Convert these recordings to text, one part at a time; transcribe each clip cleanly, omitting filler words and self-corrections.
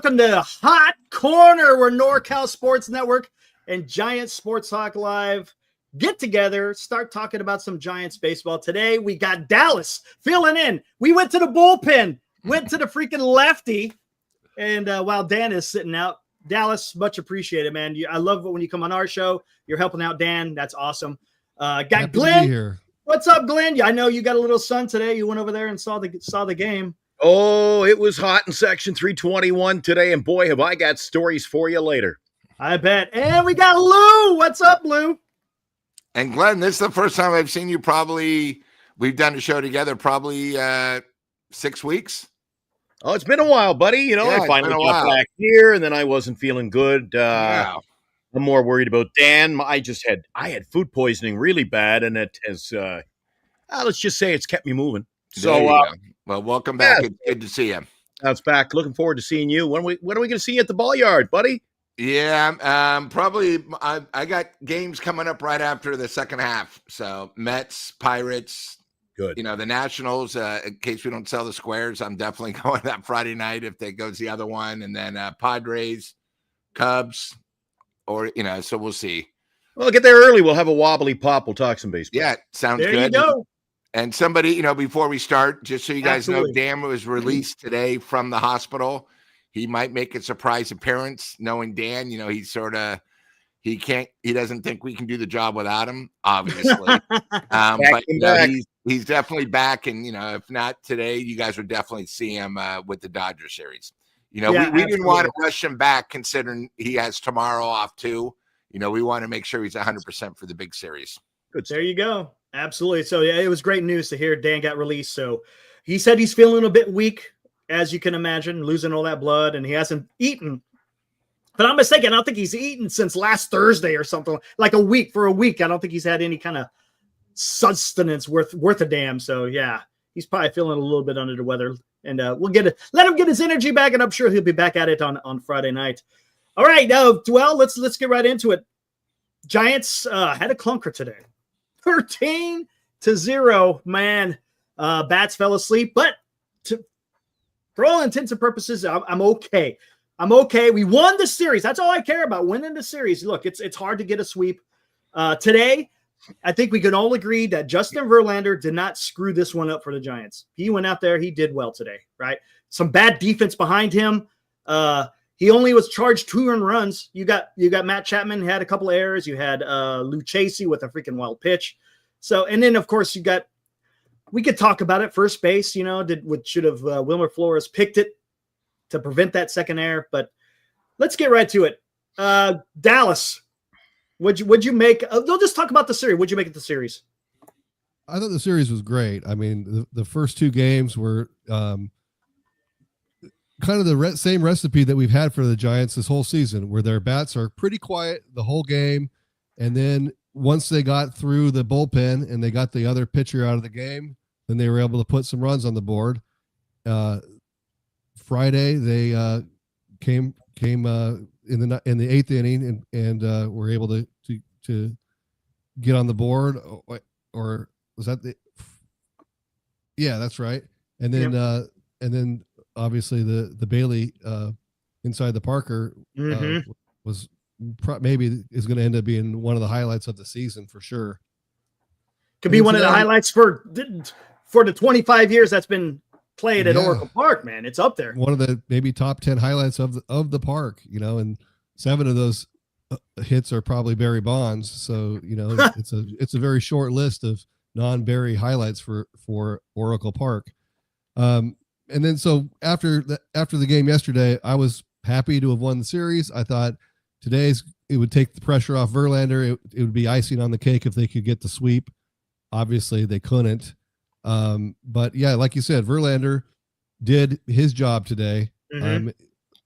Welcome to Hot Corner, where NorCal Sports Network and Giants Sports Talk Live get together, start talking about some Giants baseball. Today, we got Dallas filling in. We went to the bullpen, went to the freaking lefty, and while Dan is sitting out, Dallas, much appreciated, man. I love it when you come on our show. You're helping out Dan. That's awesome. Got Happy Glenn here. What's up, Glenn? I know you got a little son today. You went over there and saw the game. Oh, it was hot in Section 321 today, and boy, have I got stories for you later. I bet. And we got Lou. What's up, Lou? And Glenn, this is the first time I've seen you we've done a show together probably 6 weeks. Oh, it's been a while, buddy. You know, I finally got back here, and then I wasn't feeling good. I'm more worried about Dan. I had food poisoning really bad, and it has, let's just say it's kept me moving. So, well, welcome back. Yeah. It's good to see you. That's back. Looking forward to seeing you. When are we going to see you at the ball yard, buddy? Yeah, probably. I got games coming up right after the second half. So Mets, Pirates. Good. You know, the Nationals, in case we don't sell the squares, I'm definitely going that Friday night if they go to the other one. And then Padres, Cubs, so we'll see. Well, get there early. We'll have a wobbly pop. We'll talk some baseball. Yeah, sounds good. There you go. And somebody, before we start, just so you guys know, Dan was released today from the hospital. He might make a surprise appearance. Knowing Dan, he doesn't think we can do the job without him, obviously. But he's definitely back. And, if not today, you guys would definitely see him with the Dodger series. We didn't want to rush him back considering he has tomorrow off too. We want to make sure he's 100% for the big series. Good. There you go. Absolutely. So, yeah, it was great news to hear Dan got released. So he said he's feeling a bit weak, as you can imagine, losing all that blood, and he hasn't eaten. But I'm mistaken. I don't think he's eaten since last Thursday or something, like a week. For a week, I don't think he's had any kind of sustenance worth a damn. So, yeah, he's probably feeling a little bit under the weather. And we'll let him get his energy back, and I'm sure he'll be back at it on Friday night. All right. Well, let's get right into it. Giants had a clunker today. 13-0, man. Bats fell asleep, but for all intents and purposes, I'm okay. I'm okay. We won the series. That's all I care about, winning the series. Look, it's hard to get a sweep. Today, I think we can all agree that Justin Verlander did not screw this one up for the Giants. He went out there. He did well today, right? Some bad defense behind him. He only was charged 2 earned runs. You got Matt Chapman had a couple of errors. You had Lou Chasey with a freaking wild pitch. So, and then of course we could talk about it. First base, should have Wilmer Flores picked it to prevent that second error. But let's get right to it. Dallas, would you make? They'll just talk about the series. What'd you make of the series? I thought the series was great. I mean, the first 2 games were kind of the same recipe that we've had for the Giants this whole season, where their bats are pretty quiet the whole game. And then once they got through the bullpen and they got the other pitcher out of the game, then they were able to put some runs on the board. Friday, they came in the 8th inning and were able to get on the board. Or was that yeah, that's right. And then obviously the Bailey inside the Parker was maybe is going to end up being one of the highlights of the season for sure. Could be one of the highlights for the 25 years that's been played at Oracle Park, man. It's up there. One of the maybe top 10 highlights of the park, and 7 of those hits are probably Barry Bonds. So, it's a very short list of non-Barry highlights for Oracle Park. And then so after the game yesterday, I was happy to have won the series. I thought it would take the pressure off Verlander. It would be icing on the cake if they could get the sweep. Obviously they couldn't. But yeah, like you said, Verlander did his job today.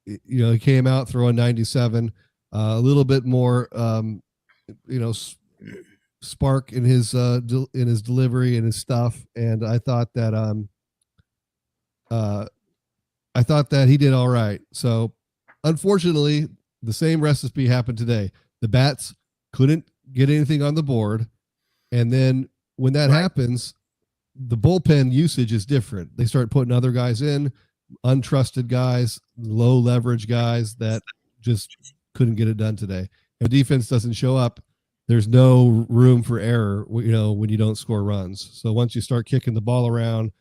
He came out throwing 97, a little bit more, spark in his delivery and his stuff. And I thought that he did all right. So unfortunately, the same recipe happened today. The bats couldn't get anything on the board. And then when that happens, the bullpen usage is different. They start putting other guys in. untrusted guys, low leverage guys that just couldn't get it done today. If defense doesn't show up, there's no room for error, when you don't score runs. So once you start kicking the ball around,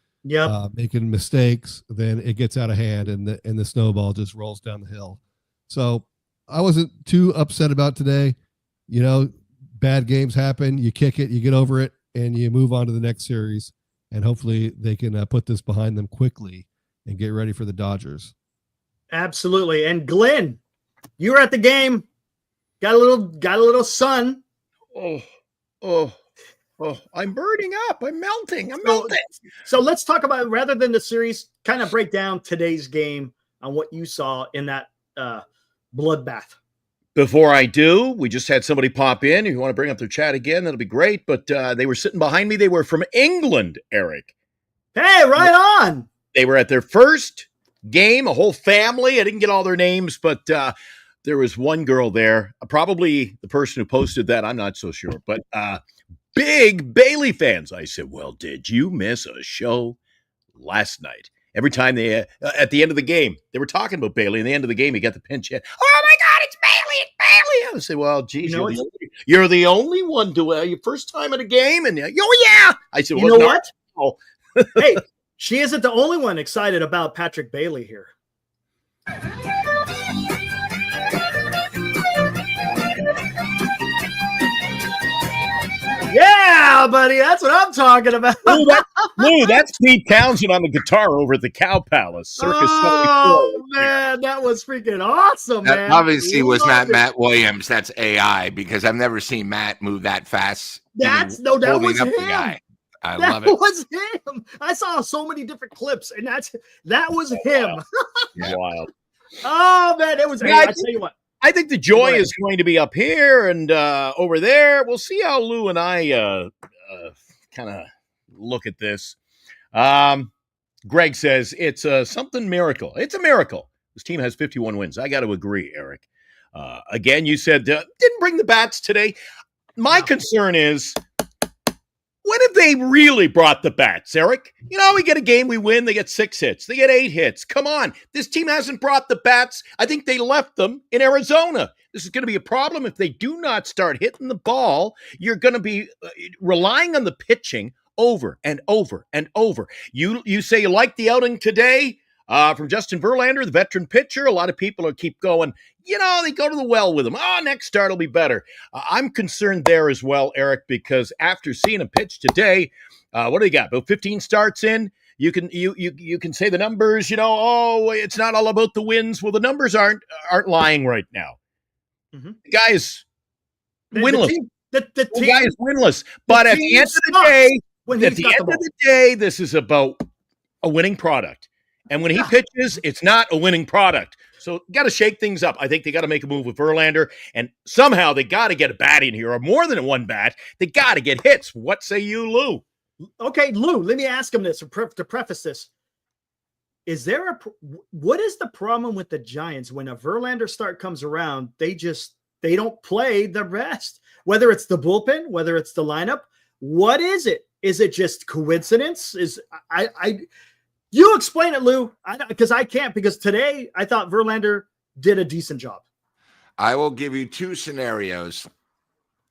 making mistakes, then it gets out of hand and the snowball just rolls down the hill. So I wasn't too upset about today. Bad games happen. You kick it, you get over it, and you move on to the next series. And hopefully they can put this behind them quickly and get ready for the Dodgers. Absolutely. And Glenn, you were at the game. Got a little sun. Oh, I'm burning up. I'm melting. Melting. So let's talk about, rather than the series, kind of break down today's game on what you saw in that bloodbath. Before I do, we just had somebody pop in. If you want to bring up their chat again, that'll be great. But they were sitting behind me. They were from England, Eric. Hey, right on. They were at their first game, a whole family. I didn't get all their names, but there was one girl there, probably the person who posted that. I'm not so sure, but big Bailey fans. I said, well, did you miss a show last night? Every time they, at the end of the game, they were talking about Bailey. At the end of the game, he got the pinch hit. Oh, my God, it's Bailey. It's Bailey. I say, well, geez, you're the only one to your first time at a game. And, oh, yeah. I said, well, you know what? Oh. Hey, she isn't the only one excited about Patrick Bailey here. Yeah, buddy, that's what I'm talking about. Lou, that's Pete Townsend on the guitar over at the Cow Palace. Circus 74. Man, that was freaking awesome, that man. Obviously was not Matt Williams. That's AI, because I've never seen Matt move that fast. That was him. The guy. I love it. That was him. I saw so many different clips, and that was him. Yeah. Wild. Oh, man, it was. Hey, I tell you what. I think the joy is going to be up here and over there. We'll see how Lou and I kind of look at this. Greg says it's something miracle. It's a miracle. This team has 51 wins. I got to agree, Eric. Again, you said didn't bring the bats today. My concern is, when have they really brought the bats, Eric? We get a game, we win, they get 6 hits. They get 8 hits. Come on. This team hasn't brought the bats. I think they left them in Arizona. This is going to be a problem if they do not start hitting the ball. You're going to be relying on the pitching over and over and over. You say you like the outing today from Justin Verlander, the veteran pitcher. A lot of people keep going, they go to the well with him. Next start will be better. I'm concerned there as well, Eric, because after seeing him pitch today, what do they got? About 15 starts in. You can say the numbers, it's not all about the wins. Well, the numbers aren't lying right now. Mm-hmm. The guy is winless. The guy is winless. But at the end of the day, this is about a winning product. And when he pitches, it's not a winning product. So got to shake things up. I think they got to make a move with Verlander, and somehow they got to get a bat in here, or more than one bat. They got to get hits. What say you, Lou? Okay, Lou, let me ask him this to preface this. What is the problem with the Giants when a Verlander start comes around? They don't play the rest, whether it's the bullpen, whether it's the lineup. What is it? Is it just coincidence? You explain it, Lou, because I can't, because today I thought Verlander did a decent job. I will give you 2 scenarios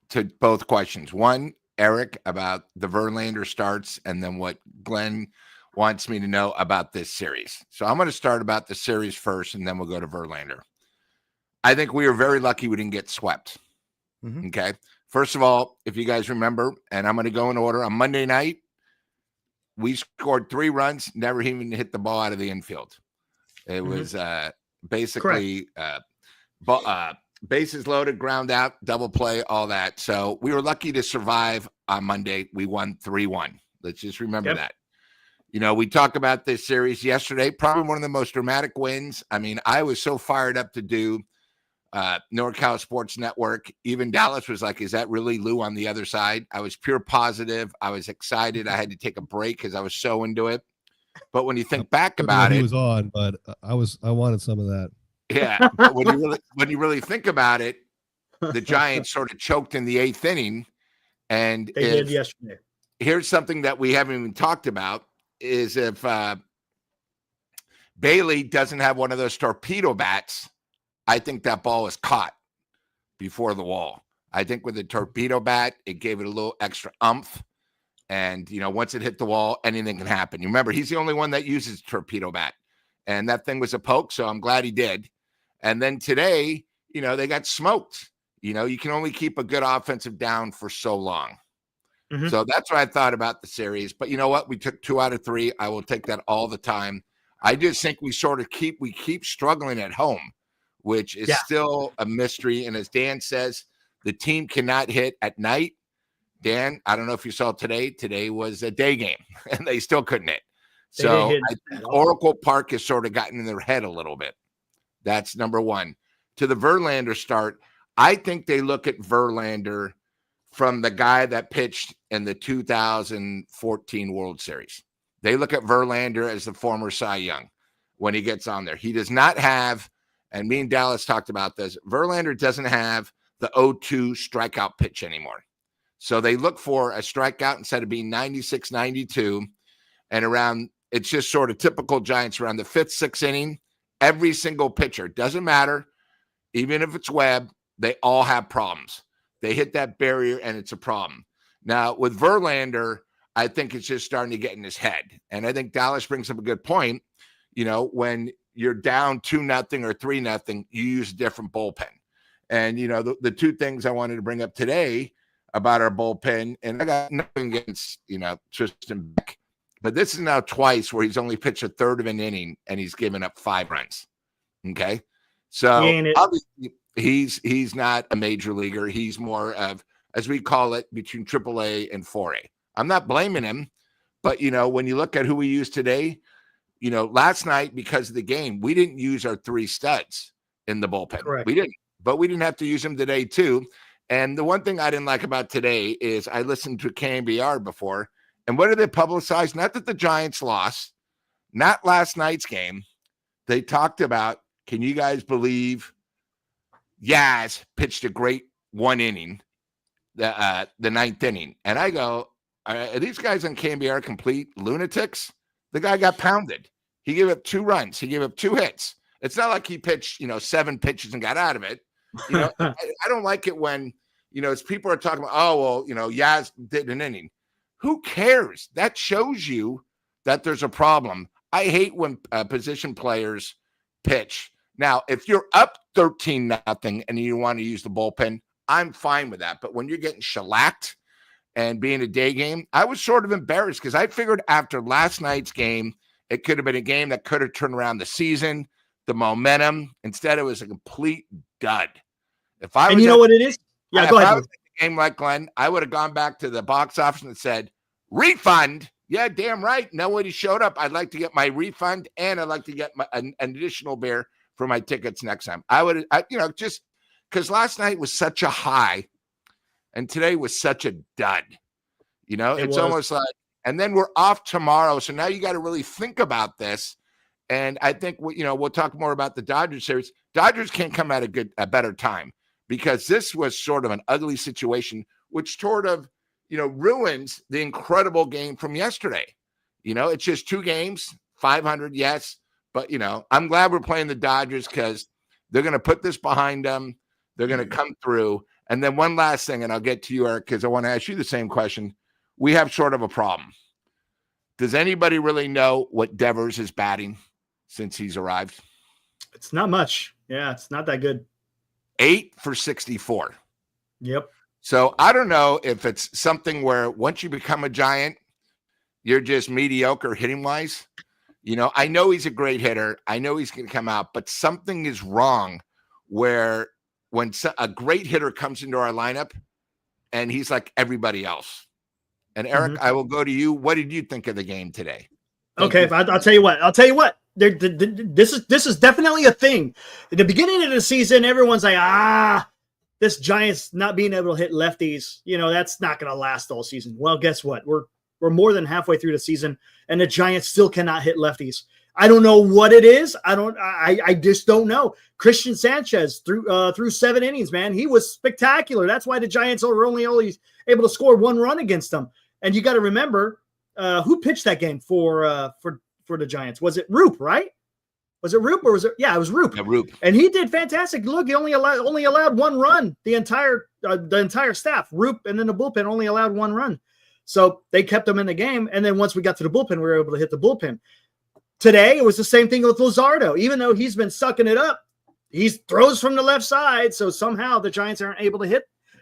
to both questions. One, Eric, about the Verlander starts, and then what Glenn wants me to know about this series. So I'm going to start about the series first, and then we'll go to Verlander. I think we were very lucky we didn't get swept. Mm-hmm. Okay. First of all, if you guys remember, and I'm going to go in order, on Monday night, we scored 3 runs, never even hit the ball out of the infield. It was basically bases loaded, ground out, double play, all that. So we were lucky to survive on Monday. We won 3-1. Let's just remember that. We talk about this series yesterday, probably one of the most dramatic wins. I mean, I was so fired up to do NorCal Sports Network. Even Dallas was like, is that really Lou on the other side? I was pure positive. I was excited. I had to take a break because I was so into it. But when you think back about it, he was on, but I wanted some of that. Yeah. But when you really think about it, the Giants sort of choked in the 8th inning. And they did yesterday. Here's something that we haven't even talked about is if Bailey doesn't have one of those torpedo bats, I think that ball is caught before the wall. I think with the torpedo bat, it gave it a little extra umph. And, once it hit the wall, anything can happen. You remember, he's the only one that uses torpedo bat. And that thing was a poke, so I'm glad he did. And then today, they got smoked. You can only keep a good offensive down for so long. Mm-hmm. So that's what I thought about the series. But you know what? We took 2 out of 3. I will take that all the time. I just think we keep struggling at home, which is still a mystery. And as Dan says, the team cannot hit at night. Dan, I don't know if you saw today. Today was a day game, and they still couldn't hit. So I think Oracle Park has sort of gotten in their head a little bit. That's number one. To the Verlander start, I think they look at Verlander from the guy that pitched in the 2014 World Series. They look at Verlander as the former Cy Young when he gets on there. He does not have, and me and Dallas talked about this, Verlander doesn't have the 0-2 strikeout pitch anymore. So they look for a strikeout instead of being 96, 92, and around, it's just sort of typical Giants around the 5th, 6th inning. Every single pitcher, doesn't matter, even if it's Webb, they all have problems. They hit that barrier, and it's a problem. Now, with Verlander, I think it's just starting to get in his head. And I think Dallas brings up a good point. When you're down 2-0 or 3-0, you use a different bullpen. And, the 2 things I wanted to bring up today about our bullpen, and I got nothing against, Tristan Beck, but this is now twice where he's only pitched a third of an inning and he's given up 5 runs. Okay. So obviously he's not a major leaguer. He's more of, as we call it, between AAA and 4A. I'm not blaming him, but when you look at who we use today, last night, because of the game, we didn't use our 3 studs in the bullpen. Correct. We didn't, but we didn't have to use them today too. And the one thing I didn't like about today is I listened to KMBR before, and what did they publicize? Not that the Giants lost, not last night's game. They talked about, can you guys believe Yaz pitched a great 1 inning, the 9th inning? And I go, are these guys on KMBR complete lunatics? The guy got pounded. He gave up 2 runs. He gave up 2 hits. It's not like he pitched, 7 pitches and got out of it. I don't like it when, as people are talking about, Yaz did an inning. Who cares? That shows you that there's a problem. I hate when position players pitch. Now, if you're up 13-0 and you want to use the bullpen, I'm fine with that. But when you're getting shellacked and being a day game, I was sort of embarrassed because I figured after last night's game, it could have been a game that could have turned around the season, the momentum. Instead, it was a complete dud. If I was, and you know what it is? Yeah, go ahead. If I was in a game like Glenn, I would have gone back to the box office and said, refund. Yeah, damn right. Nobody showed up. I'd like to get my refund, and I'd like to get an additional beer for my tickets next time. Just because last night was such a high, and today was such a dud. It's almost like, and then we're off tomorrow, so now you got to really think about this. And I think we'll talk more about the Dodgers series. Dodgers can't come at a better time because this was sort of an ugly situation, which sort of ruins the incredible game from yesterday. It's just 2 games, 500, yes. But, I'm glad we're playing the Dodgers because they're going to put this behind them. They're going to come through. And then one last thing, and I'll get to you, Eric, because I want to ask you the same question. We have sort of a problem. Does anybody really know what Devers is batting since he's arrived? It's not much. Yeah, it's not that good. 8 for 64. Yep. So I don't know if it's something where once you become a Giant, you're just mediocre hitting wise. I know he's a great hitter. I know he's going to come out, but something is wrong where when a great hitter comes into our lineup and he's like everybody else. And Eric, I will go to you. What did you think of the game today? Okay, I'll tell you what. This is definitely a thing. At the beginning of the season, everyone's like, this Giants not being able to hit lefties, that's not going to last all season. Well, guess what? We're more than halfway through the season, and the Giants still cannot hit lefties. I don't know what it is. I just don't know. Christian Sanchez through 7 innings, man, he was spectacular. That's why the Giants are only able to score 1 run against them. And you got to remember who pitched that game for the Giants. Was it Roop, right? Was it Roop or was it? Yeah, it was Roop. Yeah, Roop. And he did fantastic. Look, he only allowed one run. The entire staff, Roop, and then the bullpen only allowed one run. So they kept him in the game. And then once we got to the bullpen, we were able to hit the bullpen. Today, it was the same thing with Luzardo. Even though he's been sucking it up, he throws from the left side. So somehow the Giants aren't able to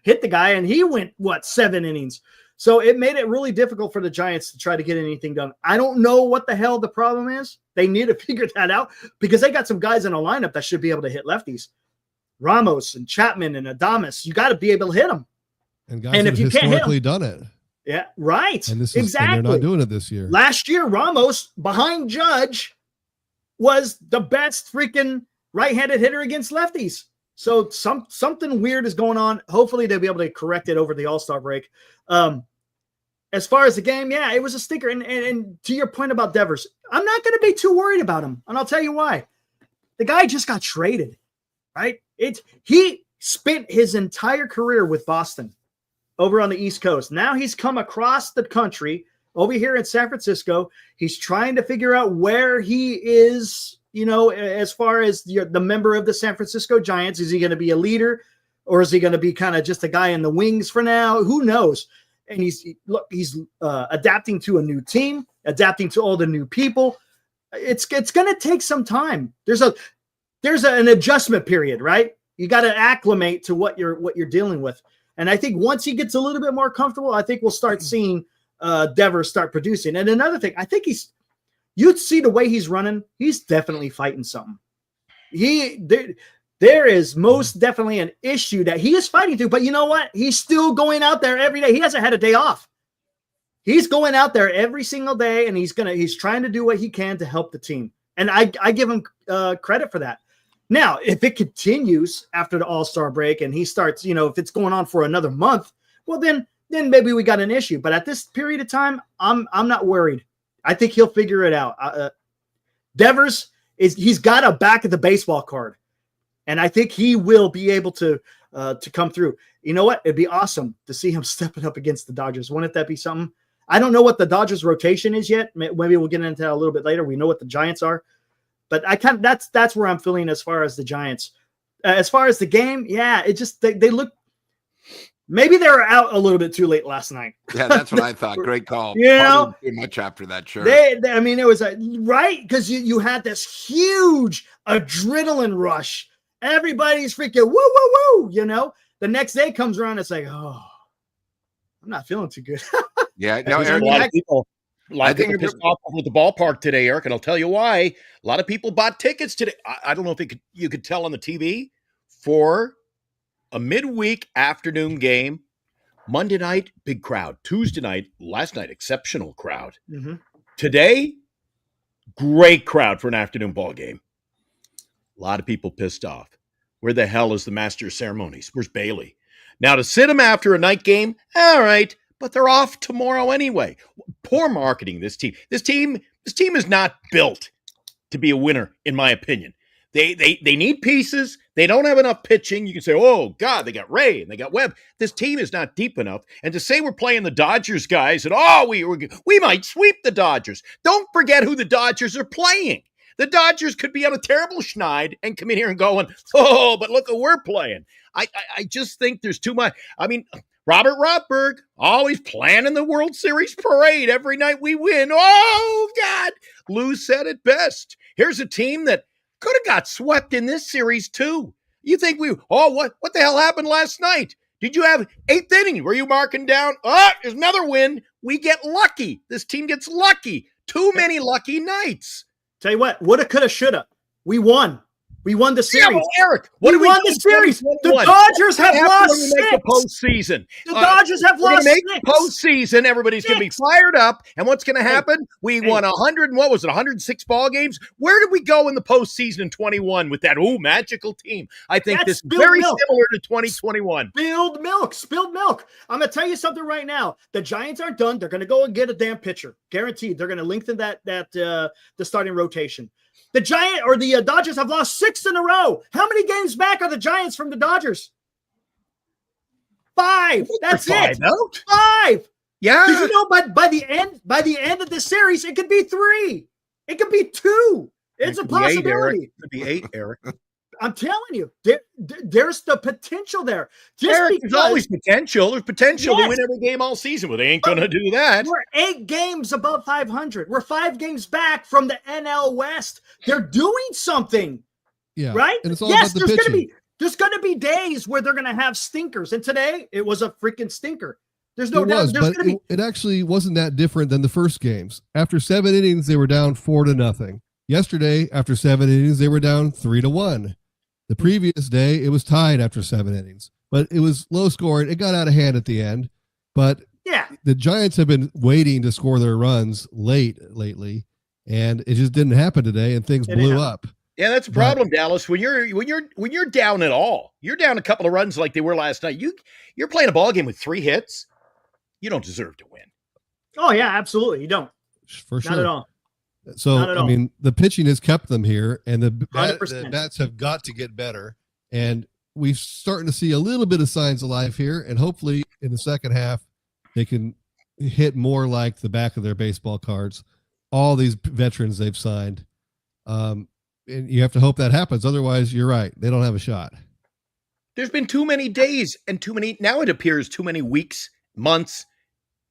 hit the guy. And he went, 7 innings. So it made it really difficult for the Giants to try to get anything done. I don't know what the hell the problem is. They need to figure that out because they got some guys in a lineup that should be able to hit lefties. Ramos and Chapman and Adames, you got to be able to hit them. And guys have historically done it. Yeah, right. And this is exactly. And they're not doing it this year. Last year, Ramos behind Judge was the best freaking right-handed hitter against lefties. So something weird is going on. Hopefully they'll be able to correct it over the All-Star break. As far as the game, yeah, it was a stinker. And to your point about Devers, I'm not going to be too worried about him. And I'll tell you why. The guy just got traded, right? He spent his entire career with Boston over on the East Coast. Now he's come across the country over here in San Francisco. He's trying to figure out where he is, as far as the member of the San Francisco Giants. Is he going to be a leader or is he going to be kind of just a guy in the wings for now? Who knows? And he's adapting to a new team, adapting to all the new people. It's going to take some time. There's an adjustment period, right? You got to acclimate to what you're dealing with. And I think once he gets a little bit more comfortable, I think we'll start seeing Devers start producing. And another thing, I think you'd see the way he's running. He's definitely fighting something. There is most definitely an issue that he is fighting through, but you know what? He's still going out there every day. He hasn't had a day off. He's going out there every single day, and he's trying to do what he can to help the team. And I give him credit for that. Now, if it continues after the All-Star break and he starts, if it's going on for another month, well, then maybe we got an issue. But at this period of time, I'm not worried. I think he'll figure it out. Devers he's got a back of the baseball card. And I think he will be able to come through. You know what? It'd be awesome to see him stepping up against the Dodgers. Wouldn't that be something? I don't know what the Dodgers rotation is yet. Maybe we'll get into that a little bit later. We know what the Giants are. But that's where I'm feeling as far as the Giants. As far as the game, yeah, it just they look maybe they were out a little bit too late last night. Yeah, that's what I thought. Great call. Too much after that, sure. It was right because you had this huge adrenaline rush. Everybody's freaking woo, woo, woo, The next day comes around, it's like, oh, I'm not feeling too good. Yeah, no, Eric, a lot of people pissed off over the ballpark today, Eric, and I'll tell you why. A lot of people bought tickets today. I don't know if you could tell on the TV for a midweek afternoon game. Monday night, big crowd. Tuesday night, last night, exceptional crowd. Mm-hmm. Today, great crowd for an afternoon ball game. A lot of people pissed off. Where the hell is the master of ceremonies? Where's Bailey? Now, to sit him after a night game, all right, but they're off tomorrow anyway. Poor marketing, this team. This team is not built to be a winner, in my opinion. They need pieces. They don't have enough pitching. You can say, oh, God, they got Ray and they got Webb. This team is not deep enough. And to say we're playing the Dodgers, guys, and, we might sweep the Dodgers. Don't forget who the Dodgers are playing. The Dodgers could be on a terrible schneid and come in here and going, oh, but look who we're playing. I just think there's too much. I mean, Robert Rothberg, always planning the World Series parade every night we win. Oh, God. Lou said it best. Here's a team that could have got swept in this series, too. You think what the hell happened last night? Did you have 8th inning? Were you marking down? Oh, there's another win. We get lucky. This team gets lucky. Too many lucky nights. Tell you what, woulda, coulda, shoulda. We won. We won the series. Yeah, well, Eric, we won the series. The Dodgers have lost 6. Make the postseason. The Dodgers have lost 6. Make the postseason. Everybody's going to be fired up. And what's going to happen? We won 106 ball games. Where did we go in the postseason in 21 with that magical team? I think this is very similar to 2021. Spilled milk. I'm going to tell you something right now. The Giants aren't done. They're going to go and get a damn pitcher. Guaranteed. They're going to lengthen the starting rotation. The Dodgers have lost 6 in a row. How many games back are the Giants from the Dodgers? 5. That's it. 5. Yeah. Because by the end of the series, it could be 3. It could be 2. It's a possibility. Could be 8, Eric. I'm telling you, there's the potential there. There's always potential. There's potential to win every game all season, but they ain't going to do that. We're 8 games above 500. We're 5 games back from the NL West. They're doing something. Yeah. Right? And it's all about the pitching. There's going to be days where they're going to have stinkers. And today, it was a freaking stinker. There's no doubt. It actually wasn't that different than the first games. After 7 innings, they were down 4-0. Yesterday, after 7 innings, they were down 3-1. The previous day, it was tied after 7 innings, but it was low scoring. It got out of hand at the end, but the Giants have been waiting to score their runs lately, and it just didn't happen today, and things blew up. Yeah, that's a problem, Dallas. When you're down at all, you're down a couple of runs like they were last night. You're playing a ball game with 3 hits. You don't deserve to win. Oh yeah, absolutely. You don't. For sure. Not at all. So, I mean, the pitching has kept them here, and the bats have got to get better. And we're starting to see a little bit of signs of life here. And hopefully in the second half, they can hit more like the back of their baseball cards. All these veterans they've signed. And you have to hope that happens. Otherwise, you're right. They don't have a shot. There's been too many days and now it appears too many weeks, months,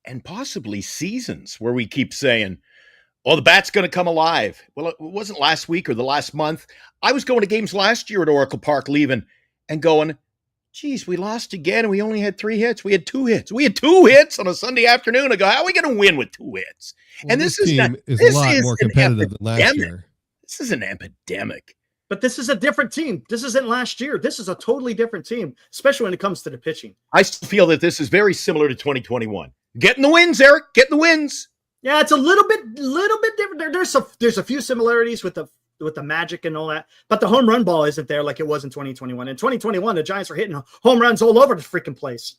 and possibly seasons where we keep saying, oh, the bat's going to come alive. Well, it wasn't last week or the last month. I was going to games last year at Oracle Park leaving and going, geez, we lost again and we only had 3 hits. We had 2 hits. We had 2 hits on a Sunday afternoon. I go, how are we going to win with 2 hits? Well, and this is a lot more competitive than last year. This is an epidemic. But this is a different team. This isn't last year. This is a totally different team, especially when it comes to the pitching. I still feel that this is very similar to 2021. Getting the wins, Eric. Getting the wins. Yeah, it's a little bit different. There's a few similarities with the magic and all that, but the home run ball isn't there like it was in 2021. In 2021, the Giants were hitting home runs all over the freaking place.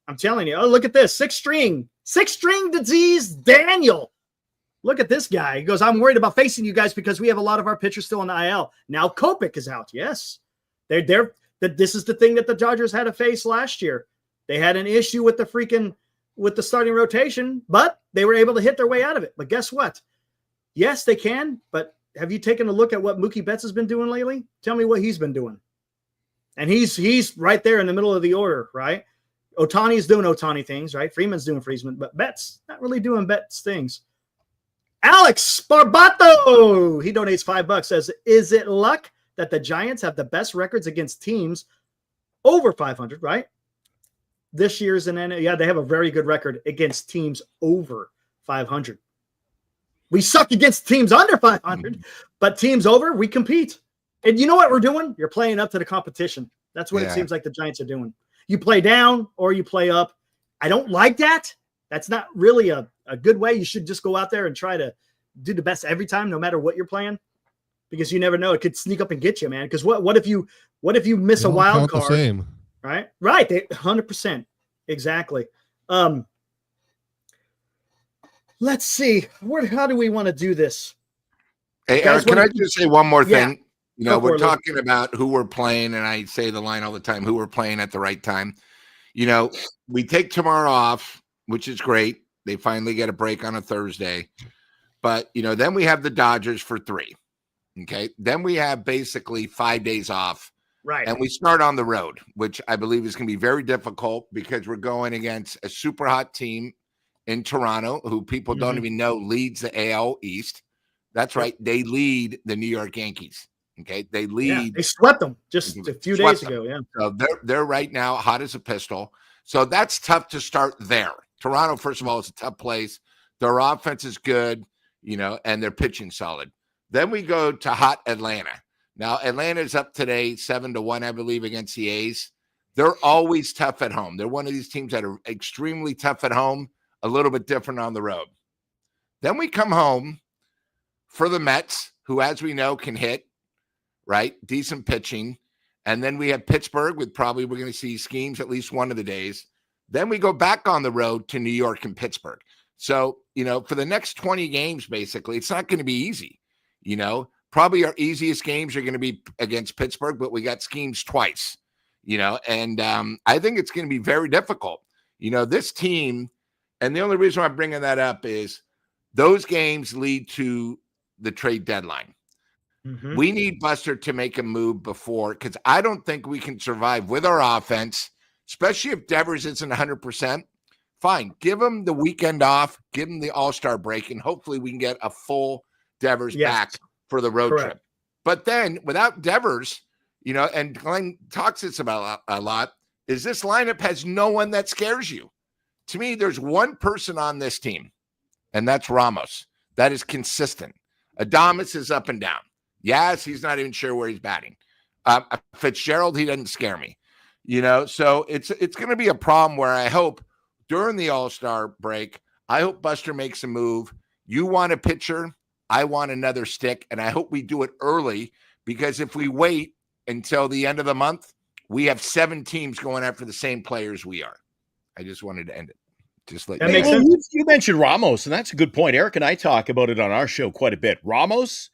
I'm telling you. Oh, look at this. 6-string disease Daniel. Look at this guy. He goes, I'm worried about facing you guys because we have a lot of our pitchers still on the IL. Now Kopech is out. Yes. This is the thing that the Dodgers had to face last year. They had an issue with the starting rotation, but they were able to hit their way out of it. But guess what? Yes, they can, but have you taken a look at what Mookie Betts has been doing lately? Tell me what he's been doing. And he's right there in the middle of the order, right? Ohtani's doing Ohtani things, right? Freeman's doing Freeman, but Betts not really doing Betts things. Alex Barbato, he donates $5, says, is it luck that the Giants have the best records against teams over 500, right? This year's they have a very good record against teams over 500. We suck against teams under 500, but teams over, we compete. And you know what we're doing? You're playing up to the competition. That's what it seems like the Giants are doing. You play down or you play up. I don't like that. That's not really a good way. You should just go out there and try to do the best every time, no matter what you're playing, because you never know. It could sneak up and get you, man. Because what if you miss a wild card? The same. Right. 100%. Exactly. Let's see. How do we want to do this? Hey, Eric, can I just say one more thing? We're talking about who we're playing, and I say the line all the time, who we're playing at the right time. We take tomorrow off, which is great. They finally get a break on a Thursday. But, then we have the Dodgers for 3. Okay. Then we have basically 5 days off. Right. And we start on the road, which I believe is going to be very difficult because we're going against a super hot team in Toronto, who people don't even know leads the AL East. That's right. They lead the New York Yankees. Okay. They lead. Yeah, they swept them just a few days ago. Yeah. So they're right now hot as a pistol. So that's tough to start there. Toronto, first of all, is a tough place. Their offense is good, and they're pitching solid. Then we go to hot Atlanta. Now, Atlanta's up today 7-1, I believe, against the A's. They're always tough at home. They're one of these teams that are extremely tough at home, a little bit different on the road. Then we come home for the Mets, who, as we know, can hit, right? Decent pitching. And then we have Pittsburgh with we're going to see schemes at least one of the days. Then we go back on the road to New York and Pittsburgh. So, for the next 20 games, basically, it's not going to be easy, Probably our easiest games are going to be against Pittsburgh, but we got schemes twice, and I think it's going to be very difficult. This team, and the only reason I'm bringing that up is those games lead to the trade deadline. Mm-hmm. We need Buster to make a move before, because I don't think we can survive with our offense, especially if Devers isn't 100%. Fine, give him the weekend off, give him the All-Star break, and hopefully we can get a full Devers back for the road trip. But then without Devers, and Glenn talks this about a lot, is this lineup has no one that scares you. To me, there's one person on this team, and that's Ramos. That is consistent. Adames is up and down. Yes, he's not even sure where he's batting. Fitzgerald, he doesn't scare me. So it's going to be a problem where I hope during the All-Star break, I hope Buster makes a move. You want a pitcher, I want another stick, and I hope we do it early, because if we wait until the end of the month, we have 7 teams going after the same players we are. I just wanted to end it. Just like that makes sense. You mentioned Ramos, and that's a good point. Eric and I talk about it on our show quite a bit. Ramos,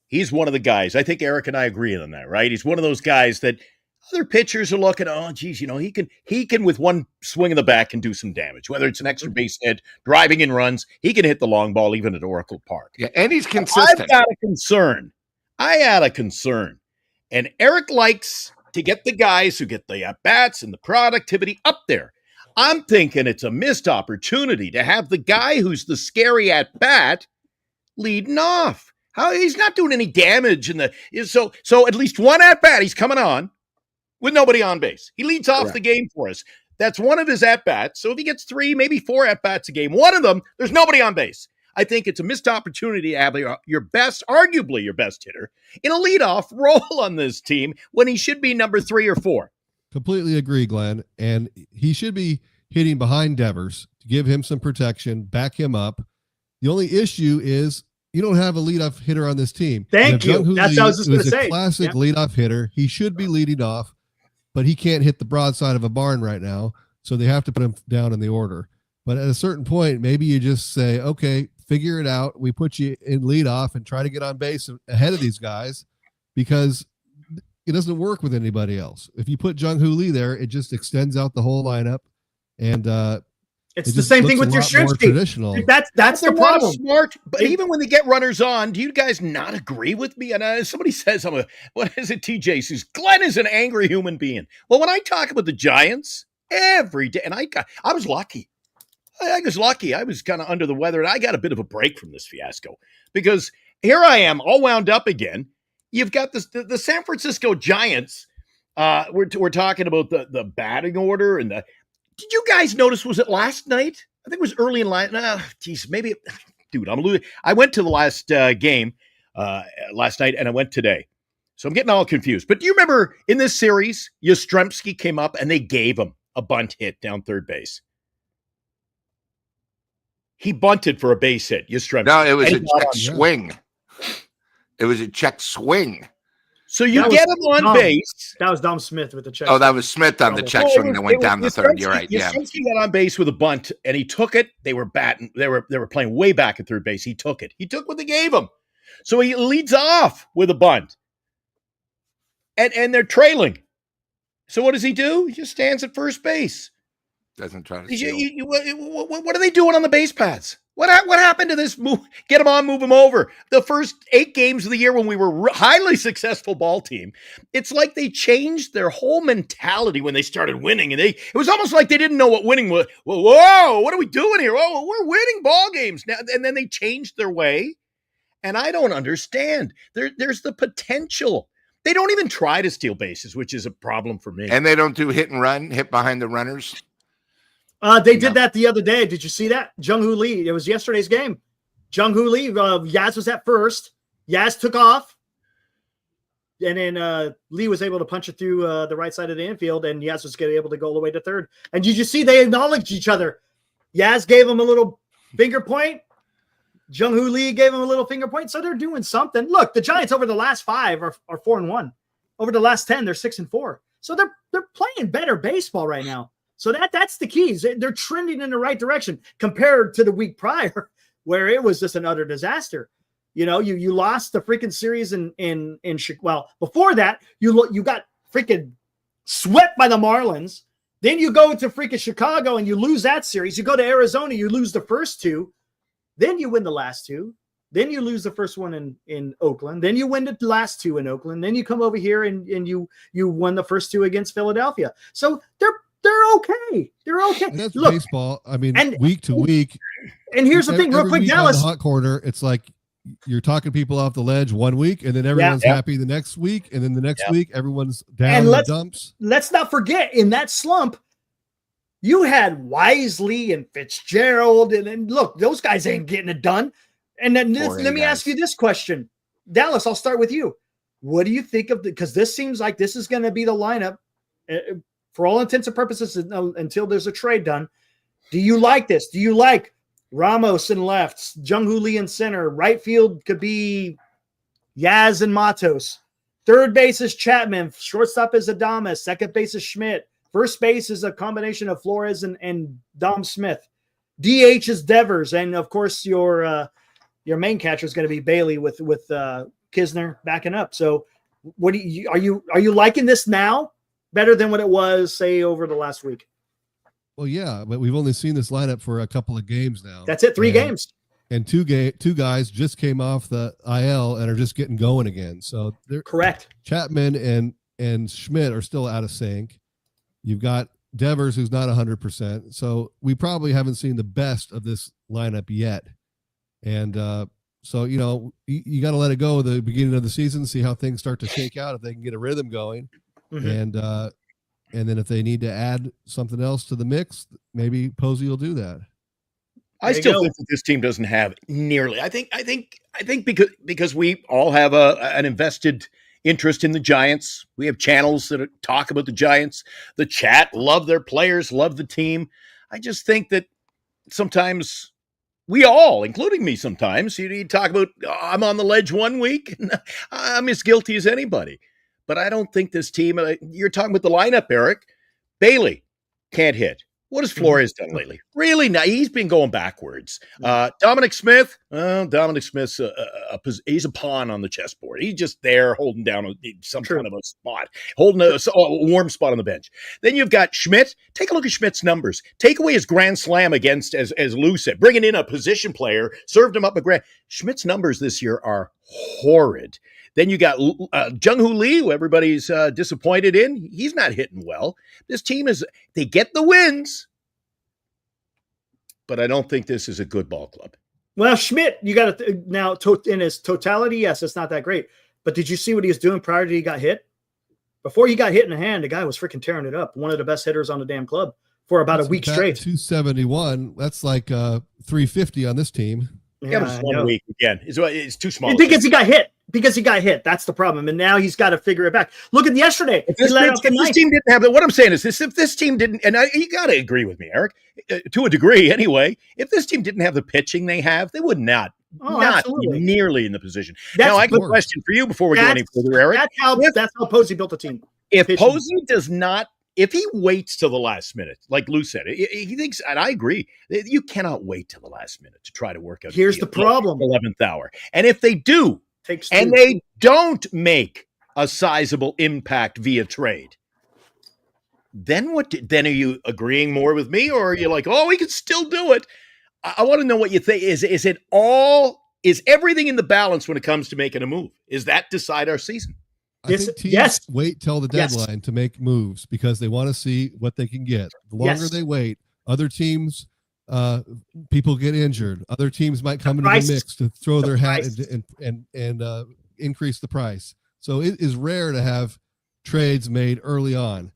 he's one of the guys. I think Eric and I agree on that, right? He's one of those guys that other pitchers are looking, oh, geez, he can with one swing in the bat can do some damage. Whether it's an extra base hit, driving in runs, he can hit the long ball even at Oracle Park. Yeah, and he's consistent. I've got a concern. I had a concern. And Eric likes to get the guys who get the at-bats and the productivity up there. I'm thinking it's a missed opportunity to have the guy who's the scary at-bat leading off. How he's not doing any damage so at least one at-bat he's coming on with nobody on base. He leads off the game for us. That's one of his at-bats. So if he gets 3, maybe 4 at-bats a game, one of them, there's nobody on base. I think it's a missed opportunity to have arguably your best hitter in a leadoff role on this team when he should be number 3 or 4. Completely agree, Glenn. And he should be hitting behind Devers to give him some protection, back him up. The only issue is you don't have a leadoff hitter on this team. Thank you. That's what I was just going to say. He's a classic leadoff hitter. He should be leading off, but he can't hit the broadside of a barn right now, so they have to put him down in the order. But at a certain point, maybe you just say, okay, figure it out. We put you in leadoff and try to get on base ahead of these guys, because it doesn't work with anybody else. If you put Jung-Hoo Lee there, it just extends out the whole lineup, and it's the same thing with your Shrimp. Traditional. That's the problem. Smart, but even when they get runners on, do you guys not agree with me? And somebody says, what is it? TJ says Glenn is an angry human being. Well, when I talk about the Giants every day, and I was lucky. I was lucky. I was kind of under the weather, and I got a bit of a break from this fiasco, because here I am all wound up again. You've got the San Francisco Giants. We're talking about the batting order and did you guys notice, was it last night? I think it was early in last, maybe, dude, I'm losing. I went to the last game last night, and I went today. So I'm getting all confused. But do you remember in this series, Yastrzemski came up and they gave him a bunt hit down third base? He bunted for a base hit, Yastrzemski. No, it was a check swing. It was a check swing. So you get him on base. That was Dom Smith with the check. Oh, that was Smith on the check swing that went down the third. You're right. Yeah. He got on base with a bunt, and he took it. They were batting. They were playing way back at third base. He took it. He took what they gave him. So he leads off with a bunt. And they're trailing. So what does he do? He just stands at first base. Doesn't try to what are they doing on the base paths? What happened to this move? Get him on, move him over. The first 8 games of the year when we were highly successful ball team, it's like they changed their whole mentality when they started winning. And it was almost like they didn't know what winning was. Whoa, what are we doing here? Oh, we're winning ball games now. And then they changed their way. And I don't understand. There's the potential. They don't even try to steal bases, which is a problem for me. And they don't do hit and run, hit behind the runners. They did that the other day. Did you see that? Jung-Hoo Lee. It was yesterday's game. Jung-Hoo Lee. Yaz was at first. Yaz took off. And then Lee was able to punch it through the right side of the infield, and Yaz was able to go all the way to third. And did you see they acknowledged each other? Yaz gave him a little finger point. Jung-Hoo Lee gave him a little finger point. So they're doing something. Look, the Giants over the last 5 are 4-1. Over the last 10, they're 6-4. So they're playing better baseball right now. So that's the keys. They're trending in the right direction compared to the week prior, where it was just an utter disaster. You know, you lost the freaking series in well, before that, you got freaking swept by the Marlins. Then you go to freaking Chicago and you lose that series. You go to Arizona, you lose the first 2. Then you win the last 2. Then you lose the first one in Oakland. Then you win the last two in Oakland. Then you come over here and you won the first two against Philadelphia. So they're okay. They're okay. And that's baseball. I mean, week to week. And here's the thing, real quick, Dallas. On the hot corner, it's like you're talking people off the ledge one week, and then everyone's happy the next week, and then the next week everyone's down in the dumps. Let's not forget, in that slump, you had Wisely and Fitzgerald, and look, those guys ain't getting it done. And then let me ask you this question, Dallas. I'll start with you. What do you think of because this seems like this is going to be the lineup for all intents and purposes until there's a trade done. Do you like this? Do you like Ramos in left, Jung-Hoo Lee in center, right field could be Yaz and Matos, third base is Chapman, shortstop is Adames, second base is Schmidt, first base is a combination of Flores and Dom Smith, DH is Devers, and of course your main catcher is going to be Bailey with Kisner backing up. So what do you are you liking this now better than what it was, say, over the last week? Well, yeah, but we've only seen this lineup for a couple of games now. That's it, 3 games. And two guys just came off the IL and are just getting going again. So they're correct. Chapman and Schmidt are still out of sync. You've got Devers, who's not 100%. So we probably haven't seen the best of this lineup yet. And so, you got to let it go at the beginning of the season, see how things start to shake out, if they can get a rhythm going. Mm-hmm. And then if they need to add something else to the mix, maybe Posey will do that. I still think that this team doesn't have nearly. I think because we all have an invested interest in the Giants. We have channels that talk about the Giants. The chat love their players, love the team. I just think that sometimes we all, including me, sometimes you talk about I'm on the ledge one week. I'm as guilty as anybody. But I don't think this team, you're talking about the lineup, Eric. Bailey can't hit. What has Flores done lately? Really? Now he's been going backwards. Dominic Smith, Smith's he's a pawn on the chessboard. He's just there holding down some kind of a spot, holding a warm spot on the bench. Then you've got Schmidt. Take a look at Schmidt's numbers. Take away his grand slam against, as Lou said, bringing in a position player, served him up a grand. Schmidt's numbers this year are horrid. Then you got Jung-Hoo Lee, who everybody's disappointed in. He's not hitting well. This team they get the wins, but I don't think this is a good ball club. Well, Schmidt, you got to now in his totality, yes, it's not that great. But did you see what he was doing prior to he got hit? Before he got hit in the hand, the guy was freaking tearing it up. One of the best hitters on the damn club for about a week straight. 271. That's like 350 on this team. Yeah, but it's 1 week again. It's too small. Because he got hit. That's the problem. And now he's got to figure it back. Look at yesterday. If this team didn't have what I'm saying is this: if this team didn't, and you got to agree with me, Eric, to a degree anyway. If this team didn't have the pitching they have, they would not be nearly in the position. Now, I got a question for you before we go any further, Eric. That's how Posey built the team. If Posey does not. If he waits till the last minute, like Lou said, he thinks, and I agree, you cannot wait till the last minute to try to work out. Here's the problem: 11th hour, and if they do, and they don't make a sizable impact via trade, then what? Then are you agreeing more with me, or are you like, we can still do it? I want to know what you think. Is everything in the balance when it comes to making a move? Is that decide our season? I think teams wait till the deadline to make moves because they want to see what they can get. The longer they wait, other teams, people get injured. Other teams might come into the mix to throw their hat and increase the price. So it is rare to have trades made early on.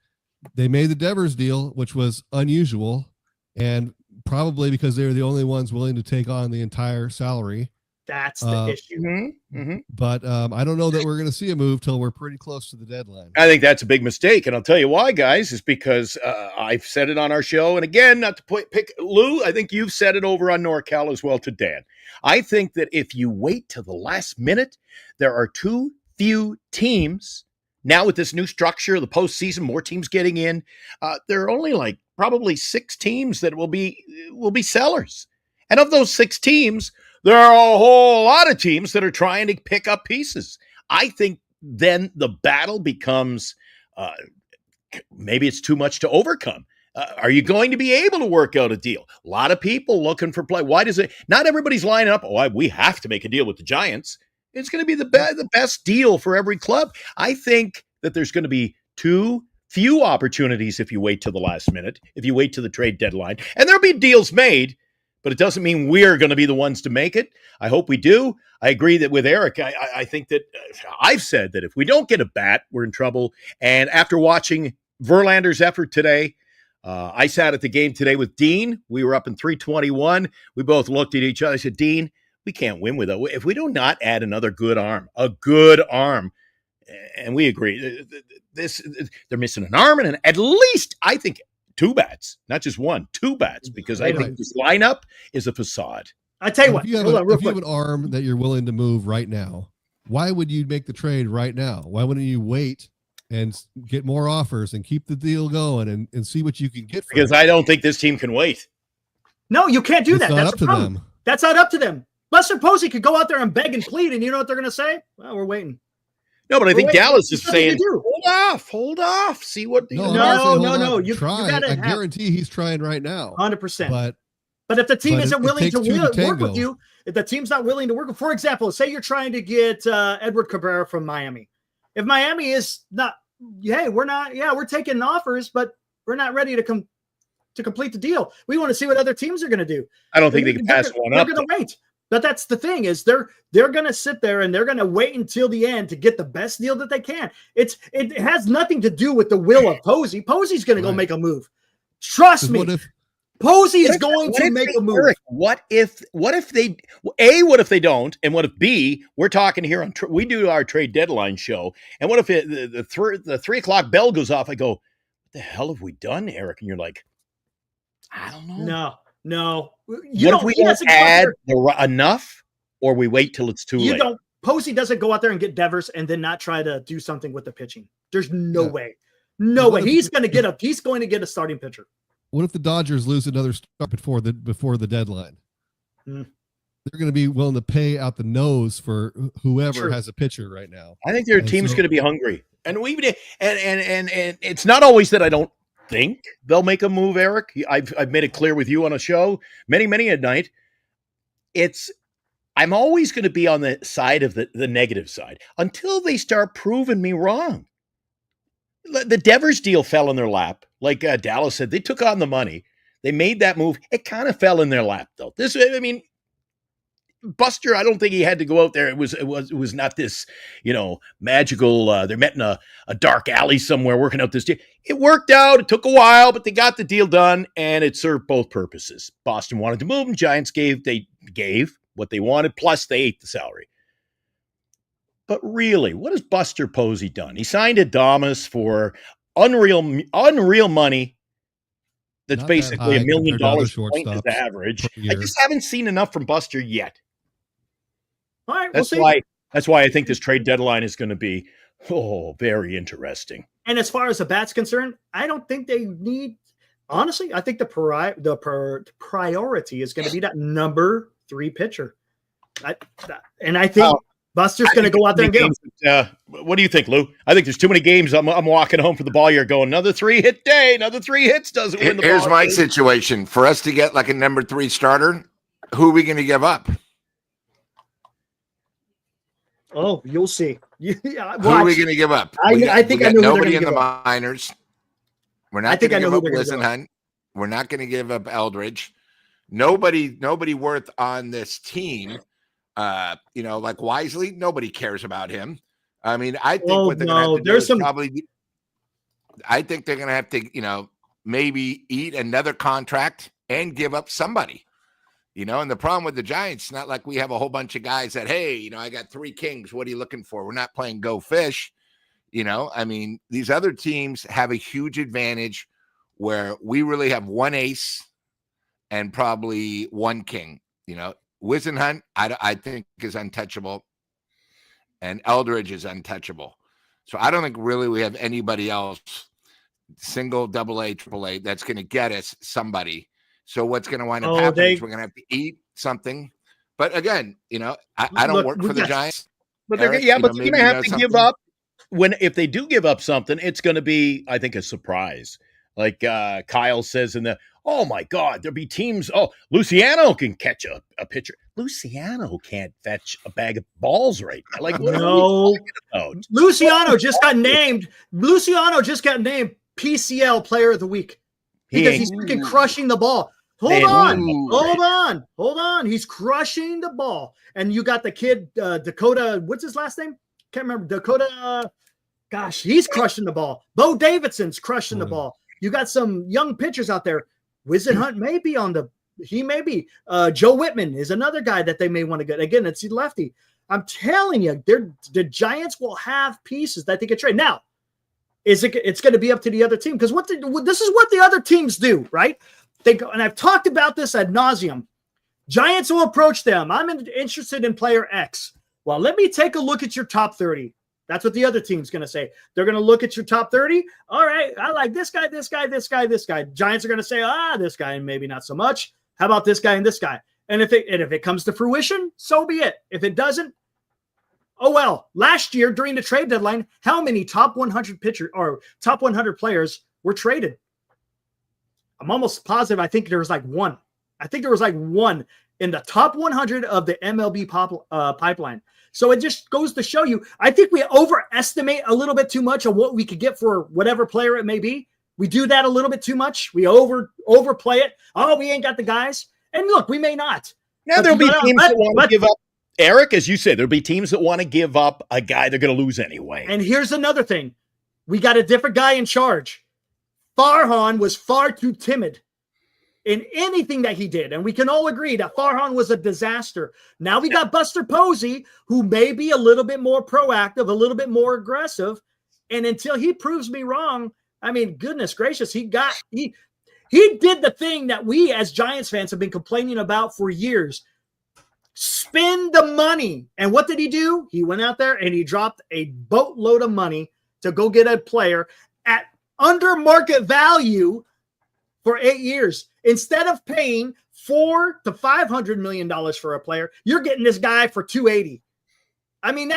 They made the Devers deal, which was unusual, and probably because they were the only ones willing to take on the entire salary. That's the issue. Mm-hmm. But I don't know that we're going to see a move till we're pretty close to the deadline. I think that's a big mistake. And I'll tell you why, guys, is because I've said it on our show. And again, not to pick Lou, I think you've said it over on NorCal as well to Dan. I think that if you wait till the last minute, there are too few teams. Now with this new structure, the postseason, more teams getting in, there are only probably 6 teams that will be sellers. And of those 6 teams, there are a whole lot of teams that are trying to pick up pieces. I think then the battle becomes maybe it's too much to overcome. Are you going to be able to work out a deal? A lot of people looking for play. Why does it? Not everybody's lining up. Oh, we have to make a deal with the Giants. It's going to be the best deal for every club. I think that there's going to be too few opportunities if you wait till the last minute, if you wait till the trade deadline. And there'll be deals made, but it doesn't mean we're going to be the ones to make it. I hope we do. I agree that with Eric, I think that I've said that if we don't get a bat, we're in trouble. And after watching Verlander's effort today, I sat at the game today with Dean. We were up in 321. We both looked at each other. I said, Dean, we can't win with it. If we do not add another good arm, and we agree, they're missing an arm and at least, I think, 2 bats, not just 1, 2 bats, because I think this lineup is a facade. I tell you what, if you have an arm that you're willing to move right now, why would you make the trade right now? Why wouldn't you wait and get more offers and keep the deal going and see what you can get? Because I don't think this team can wait. No, you can't do that. That's up to them. That's not up to them. Buster Posey could go out there and beg and plead, and you know what they're going to say? Well, we're waiting. No, but I think Dallas is saying, hold off. See what. No. You gotta I guarantee he's trying right now. 100%. But if the team isn't willing to work with you, if the team's not willing to work, for example, say you're trying to get Edward Cabrera from Miami. If Miami is not, we're taking offers, but we're not ready to complete the deal. We want to see what other teams are going to do. I don't think they can pass one up. They're going to wait. But that's the thing is they're going to sit there and they're going to wait until the end to get the best deal that they can. It has nothing to do with the will of Posey. Posey's going to go make a move. Trust me. Posey is going to make a move. Eric, what if they don't? And what if B, we're talking here on, we do our trade deadline show. And what if the 3:00 bell goes off? I go, what the hell have we done, Eric? And you're like, I don't know. No. What if we don't add enough, or we wait till it's too late? Posey doesn't go out there and get Devers and then not try to do something with the pitching. There's no way. No way. He's going to get a starting pitcher. What if the Dodgers lose another start before the deadline? They're going to be willing to pay out the nose for whoever has a pitcher right now. I think their team's going to be hungry, and it's not always that I don't think they'll make a move, Eric. I've made it clear with you on a show many a night. I'm always going to be on the side of the negative side until they start proving me wrong. The Devers deal fell in their lap. Like Dallas said, they took on the money. They made that move. It kind of fell in their lap, though. Buster, I don't think he had to go out there. It was not this, magical. They're met in a dark alley somewhere working out this deal. It worked out. It took a while, but they got the deal done, and it served both purposes. Boston wanted to move, and Giants gave what they wanted, plus they ate the salary. But really, what has Buster Posey done? He signed Adames for unreal money. That's basically $1 million point as average. I just haven't seen enough from Buster yet. All right, that's why I think this trade deadline is going to be very interesting. And as far as the bat's concerned, I don't think they need. Honestly, I think the priority is going to be that number 3 pitcher. I think Buster's going to go out there and get him. What do you think, Lou? I think there's too many games. I'm walking home from the ball here going, another 3-hit day, another 3 hits doesn't win the ball. Here's my situation. For us to get like a number 3 starter, who are we going to give up? Oh, you'll see. Who are we going to give up? I think I know nobody in the minors. We're not going to give up Wisenhunt. We're not going to give up Eldridge. Nobody worth on this team. Like Wisely, nobody cares about him. I mean, I think what they're going to have to do is probably. I think they're going to have to, maybe eat another contract and give up somebody. And the problem with the Giants, not like we have a whole bunch of guys that, hey, I got 3 kings. What are you looking for? We're not playing Go Fish. These other teams have a huge advantage where we really have 1 ace and probably 1 king. Wisenhunt, I think, is untouchable, and Eldridge is untouchable. So I don't think really we have anybody else, single, AA, AAA, that's going to get us somebody. So what's going to wind up happening is we're going to have to eat something. But again, I don't work for the Giants. But they're going to have to give up. If they do give up something, it's going to be, I think, a surprise. Like Kyle says in the, oh my God, there'll be teams. Oh, Luciano can catch a pitcher. Luciano can't fetch a bag of balls right now. Like, what are we talking about? Luciano just got named. Luciano just got named PCL Player of the Week because he's freaking crushing the ball. Hold on. He's crushing the ball. And you got the kid, Dakota. What's his last name? Can't remember. Dakota. Gosh, he's crushing the ball. Bo Davidson's crushing the ball. You got some young pitchers out there. Wizard Hunt may be he may be. Joe Whitman is another guy that they may want to get. Again, it's lefty. I'm telling you, the Giants will have pieces that they can trade. Now, it's going to be up to the other team because this is what the other teams do, right? They go, and I've talked about this ad nauseum. Giants will approach them. I'm interested in player X. Well, let me take a look at your top 30. That's what the other team's going to say. They're going to look at your top 30. All right, I like this guy, this guy, this guy, this guy. Giants are going to say, this guy, and maybe not so much. How about this guy and this guy? And if it comes to fruition, so be it. If it doesn't, oh well. Last year during the trade deadline, how many top 100 pitcher or top 100 players were traded? I'm almost positive. I think there was like one. In the top 100 of the MLB pipeline. So it just goes to show you, I think we overestimate a little bit too much of what we could get for whatever player it may be. We do that a little bit too much. We overplay it. Oh, we ain't got the guys. And look, we may not. Now there'll be teams that want to give up. Eric, as you said, there'll be teams that want to give up a guy they're going to lose anyway. And here's another thing. We got a different guy in charge. Farhan was far too timid in anything that he did. And we can all agree that Farhan was a disaster. Now we got Buster Posey, who may be a little bit more proactive, a little bit more aggressive. And until he proves me wrong, I mean, goodness gracious, he did the thing that we as Giants fans have been complaining about for years. Spend the money. And what did he do? He went out there and he dropped a boatload of money to go get a player at under market value for 8 years. Instead of paying $400 to $500 million for a player, you're getting this guy for $280. I mean,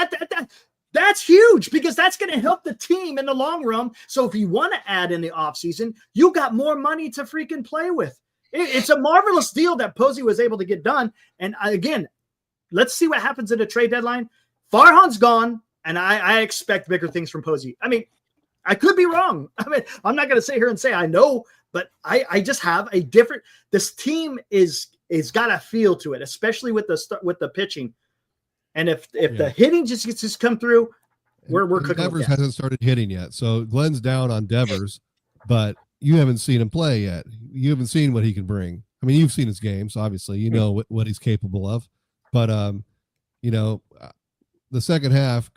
that's huge because that's going to help the team in the long run. So if you want to add in the offseason, you got more money to freaking play with. It's a marvelous deal that Posey was able to get done. And again, let's see what happens at the trade deadline. Farhan's gone, and I expect bigger things from Posey. I mean, I could be wrong. I mean, I'm not going to sit here and say I know, but I just have a different. This team is got a feel to it, especially with the pitching. And if the hitting just come through, we're cooking. Devers hasn't started hitting yet, so Glenn's down on Devers, but you haven't seen him play yet. You haven't seen what he can bring. I mean, you've seen his games, obviously. You know what he's capable of, but the second half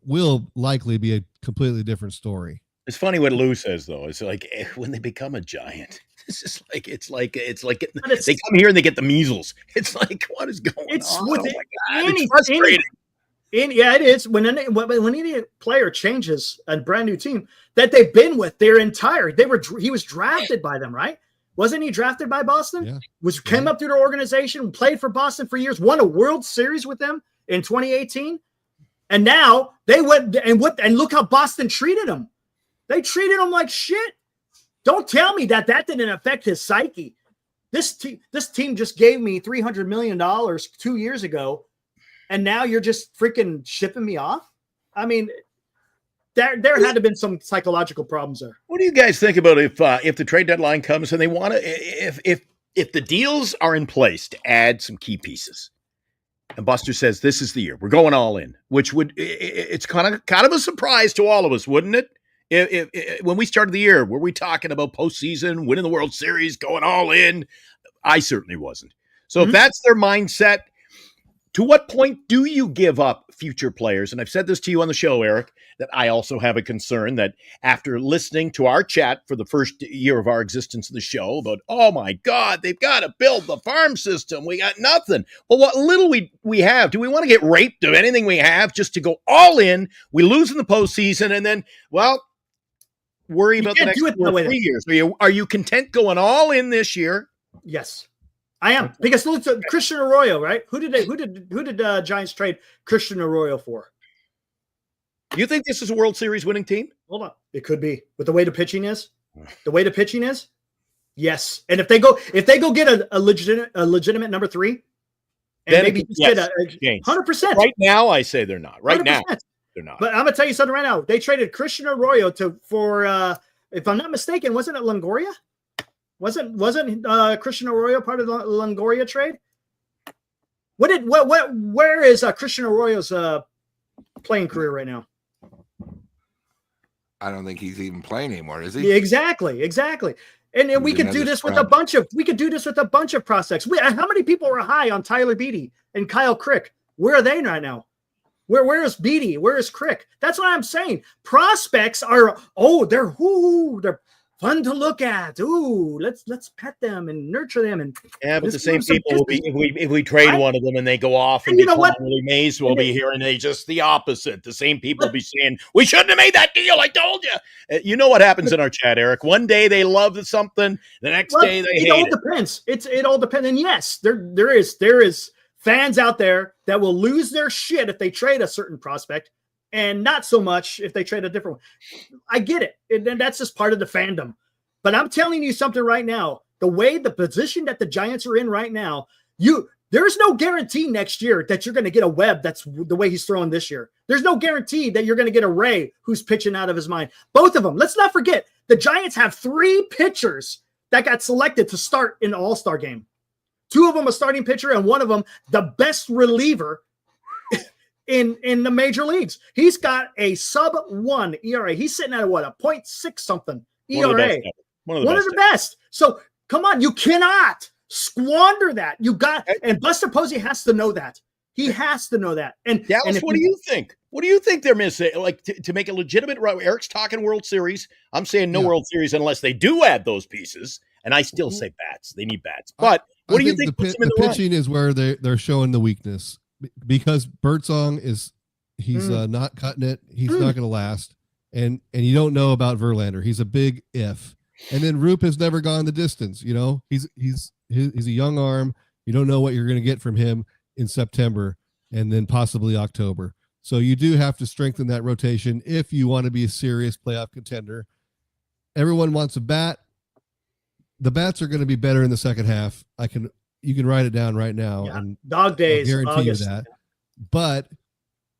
will likely be a completely different story. It's funny what Lou says, though. It's like when they become a Giant, it's like they come here and they get the measles. It's like, what is going on? It's frustrating. It is. When any player changes a brand new team that they've been with their entire, he was drafted by them, right? Wasn't he drafted by Boston? Yeah. Came up through their organization, played for Boston for years, won a World Series with them in 2018. And now they went and look how Boston treated him. They treated him like shit. Don't tell me that didn't affect his psyche. This team just gave me $300 million 2 years ago, and now you're just freaking shipping me off? I mean, there had to have been some psychological problems there. What do you guys think about if the trade deadline comes and they want to, if the deals are in place to add some key pieces, and Buster says this is the year we're going all in, which it's kind of a surprise to all of us, wouldn't it? If when we started the year, were we talking about postseason, winning the World Series, going all in? I certainly wasn't. So if that's their mindset, to what point do you give up future players? And I've said this to you on the show, Eric, that I also have a concern that after listening to our chat for the first year of our existence of the show about, oh my God, they've got to build the farm system. We got nothing. Well, what little we have, do we want to get raped of anything we have just to go all in? We lose in the postseason and then, well, worry about the next 2 or 3 years. Are you content going all in this year? Yes, I am. Because look at Christian Arroyo, right? Who did Giants trade Christian Arroyo for? You think this is a World Series winning team? Hold on. It could be with the way the pitching is. The way the pitching is, yes. And if they go get a legitimate number 3, and then maybe just get a 100%. Right now, I say they're not. Right 100%. Now, they're not. But I'm gonna tell you something right now. They traded Christian Arroyo for if I'm not mistaken, wasn't it Longoria? Wasn't Christian Arroyo part of the Longoria trade? Where is Christian Arroyo's playing career right now? I don't think he's even playing anymore, is he? Yeah, exactly. And we could do this with a bunch of prospects. How many people were high on Tyler Beatty and Kyle Crick? Where are they right now? Where is Beatty? Where is Crick? That's what I'm saying. Prospects are they're fun to look at. Ooh, let's pet them and nurture them. And but the same people will be if we trade one of them and they go off and become really amazed, we'll be hearing just the opposite. The same people will be saying, "We shouldn't have made that deal. I told you." You know what happens in our chat, Eric? One day they love something, the next day they hate it. It all depends. It all depends. And yes, there is fans out there that will lose their shit if they trade a certain prospect, and not so much if they trade a different one. I get it. And that's just part of the fandom. But I'm telling you something right now, the position that the Giants are in right now, there's no guarantee next year that you're going to get a Webb that's the way he's throwing this year. There's no guarantee that you're going to get a Ray who's pitching out of his mind. Both of them. Let's not forget, the Giants have 3 pitchers that got selected to start in the All-Star game. 2 of them a starting pitcher, and one of them the best reliever in the major leagues. He's got a sub-1 ERA. He's sitting at a 0.6 something ERA. One of the best. So come on, you cannot squander that. And Buster Posey has to know that. He has to know that. And Dallas, what do you think? What do you think they're missing? Like to make a legitimate. Eric's talking World Series. I'm saying no World Series unless they do add those pieces. And I still say bats. They need bats. But what do you think? The pitching is where they're showing the weakness, because Birdsong he's not cutting it. He's not going to last. And you don't know about Verlander. He's a big if. And then Roop has never gone the distance. You know, he's a young arm. You don't know what you're going to get from him in September and then possibly October. So you do have to strengthen that rotation if you want to be a serious playoff contender. Everyone wants a bat. The bats are going to be better in the second half. You can write it down right now. Yeah. And dog days. I'll guarantee you that. But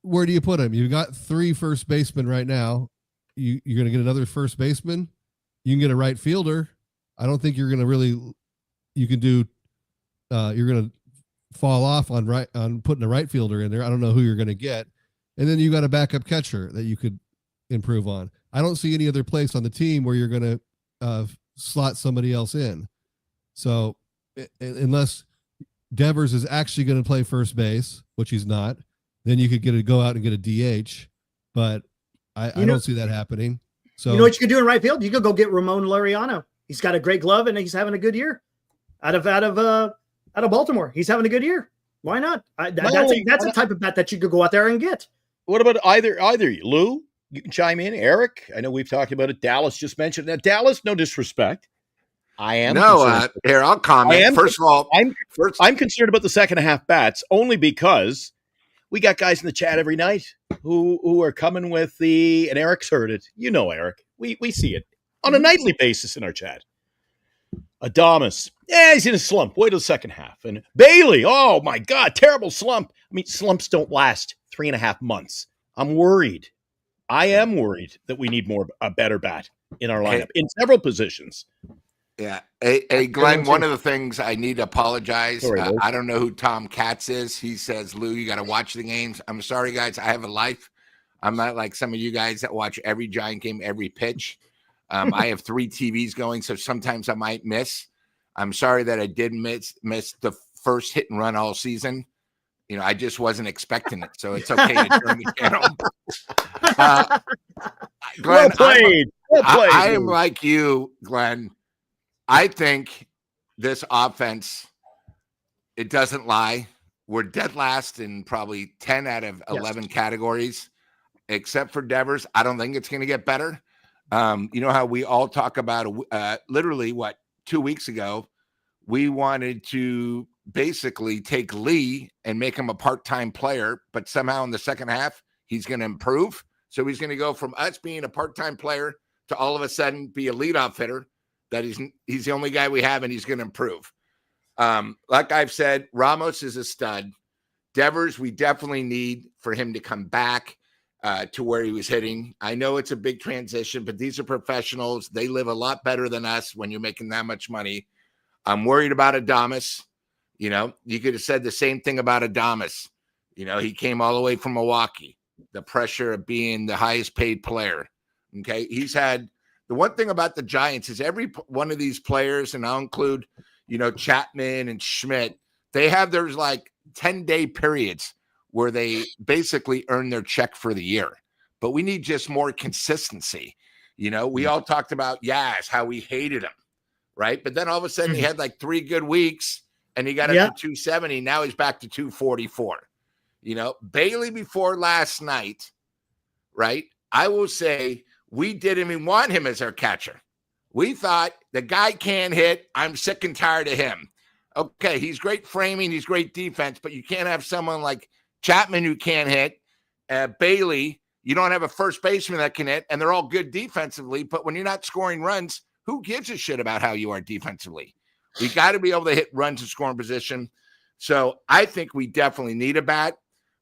where do you put them? You've got 3 first basemen right now. You're going to get another first baseman. You can get a right fielder. I don't think you're going to you're going to fall off on putting a right fielder in there. I don't know who you're going to get. And then you got a backup catcher that you could improve on. I don't see any other place on the team where you're going to slot somebody else in. So unless Devers is actually going to play first base, which he's not, then you could go out and get a DH. But I don't see that happening. So you know what you could do in right field? You could go get Ramon Laureano. He's got a great glove and he's having a good year. Out of Baltimore, he's having a good year. Why not? That's a type of bat that you could go out there and get. What about either you, Lou? You can chime in. Eric, I know we've talked about it. Dallas just mentioned that. Dallas, no disrespect. I am. No, here I'll comment. First of all, I'm concerned about the second half bats only because we got guys in the chat every night who are coming with and Eric's heard it. You know, Eric, we see it on a nightly basis in our chat. Adamas, he's in a slump. Wait till the second half. And Bailey, oh my God, terrible slump. I mean, slumps don't last 3.5 months. I'm worried. I am worried that we need a better bat in our lineup in several positions. Yeah. Hey, Glenn, one of the things I need to apologize. I don't know who Tom Katz is. He says, Lou, you got to watch the games. I'm sorry, guys. I have a life. I'm not like some of you guys that watch every Giant game, every pitch. I have 3 TVs going, so sometimes I might miss. I'm sorry that I did miss the first hit and run all season. You know, I just wasn't expecting it, so it's okay to turn the channel. Glenn, well played. I am like you, Glenn. I think this offense, it doesn't lie. We're dead last in probably 10 out of 11 categories, except for Devers. I don't think it's going to get better. You know how we all talk about literally 2 weeks ago, we wanted to basically take Lee and make him a part-time player, but somehow in the second half, he's going to improve. So he's going to go from us being a part-time player to all of a sudden be a leadoff hitter, that he's the only guy we have and he's going to improve. Like I've said, Ramos is a stud. Devers, we definitely need for him to come back to where he was hitting. I know it's a big transition, but these are professionals. They live a lot better than us when you're making that much money. I'm worried about Adames. You could have said the same thing about Adames. He came all the way from Milwaukee. The pressure of being the highest paid player. Okay. He's had the one thing about the Giants is every one of these players, and I'll include, Chapman and Schmidt, they have their 10-day periods where they basically earn their check for the year. But we need just more consistency. We all talked about Yaz, how we hated him, right? But then all of a sudden he had 3 good weeks and he got up to 270. Now he's back to 244. Bailey before last night, right? I will say we didn't even want him as our catcher. We thought the guy can't hit. I'm sick and tired of him. Okay, he's great framing. He's great defense, but you can't have someone like Chapman who can't hit. Bailey, you don't have a first baseman that can hit, and they're all good defensively. But when you're not scoring runs, who gives a shit about how you are defensively? We got to be able to hit runs and scoring position. So I think we definitely need a bat.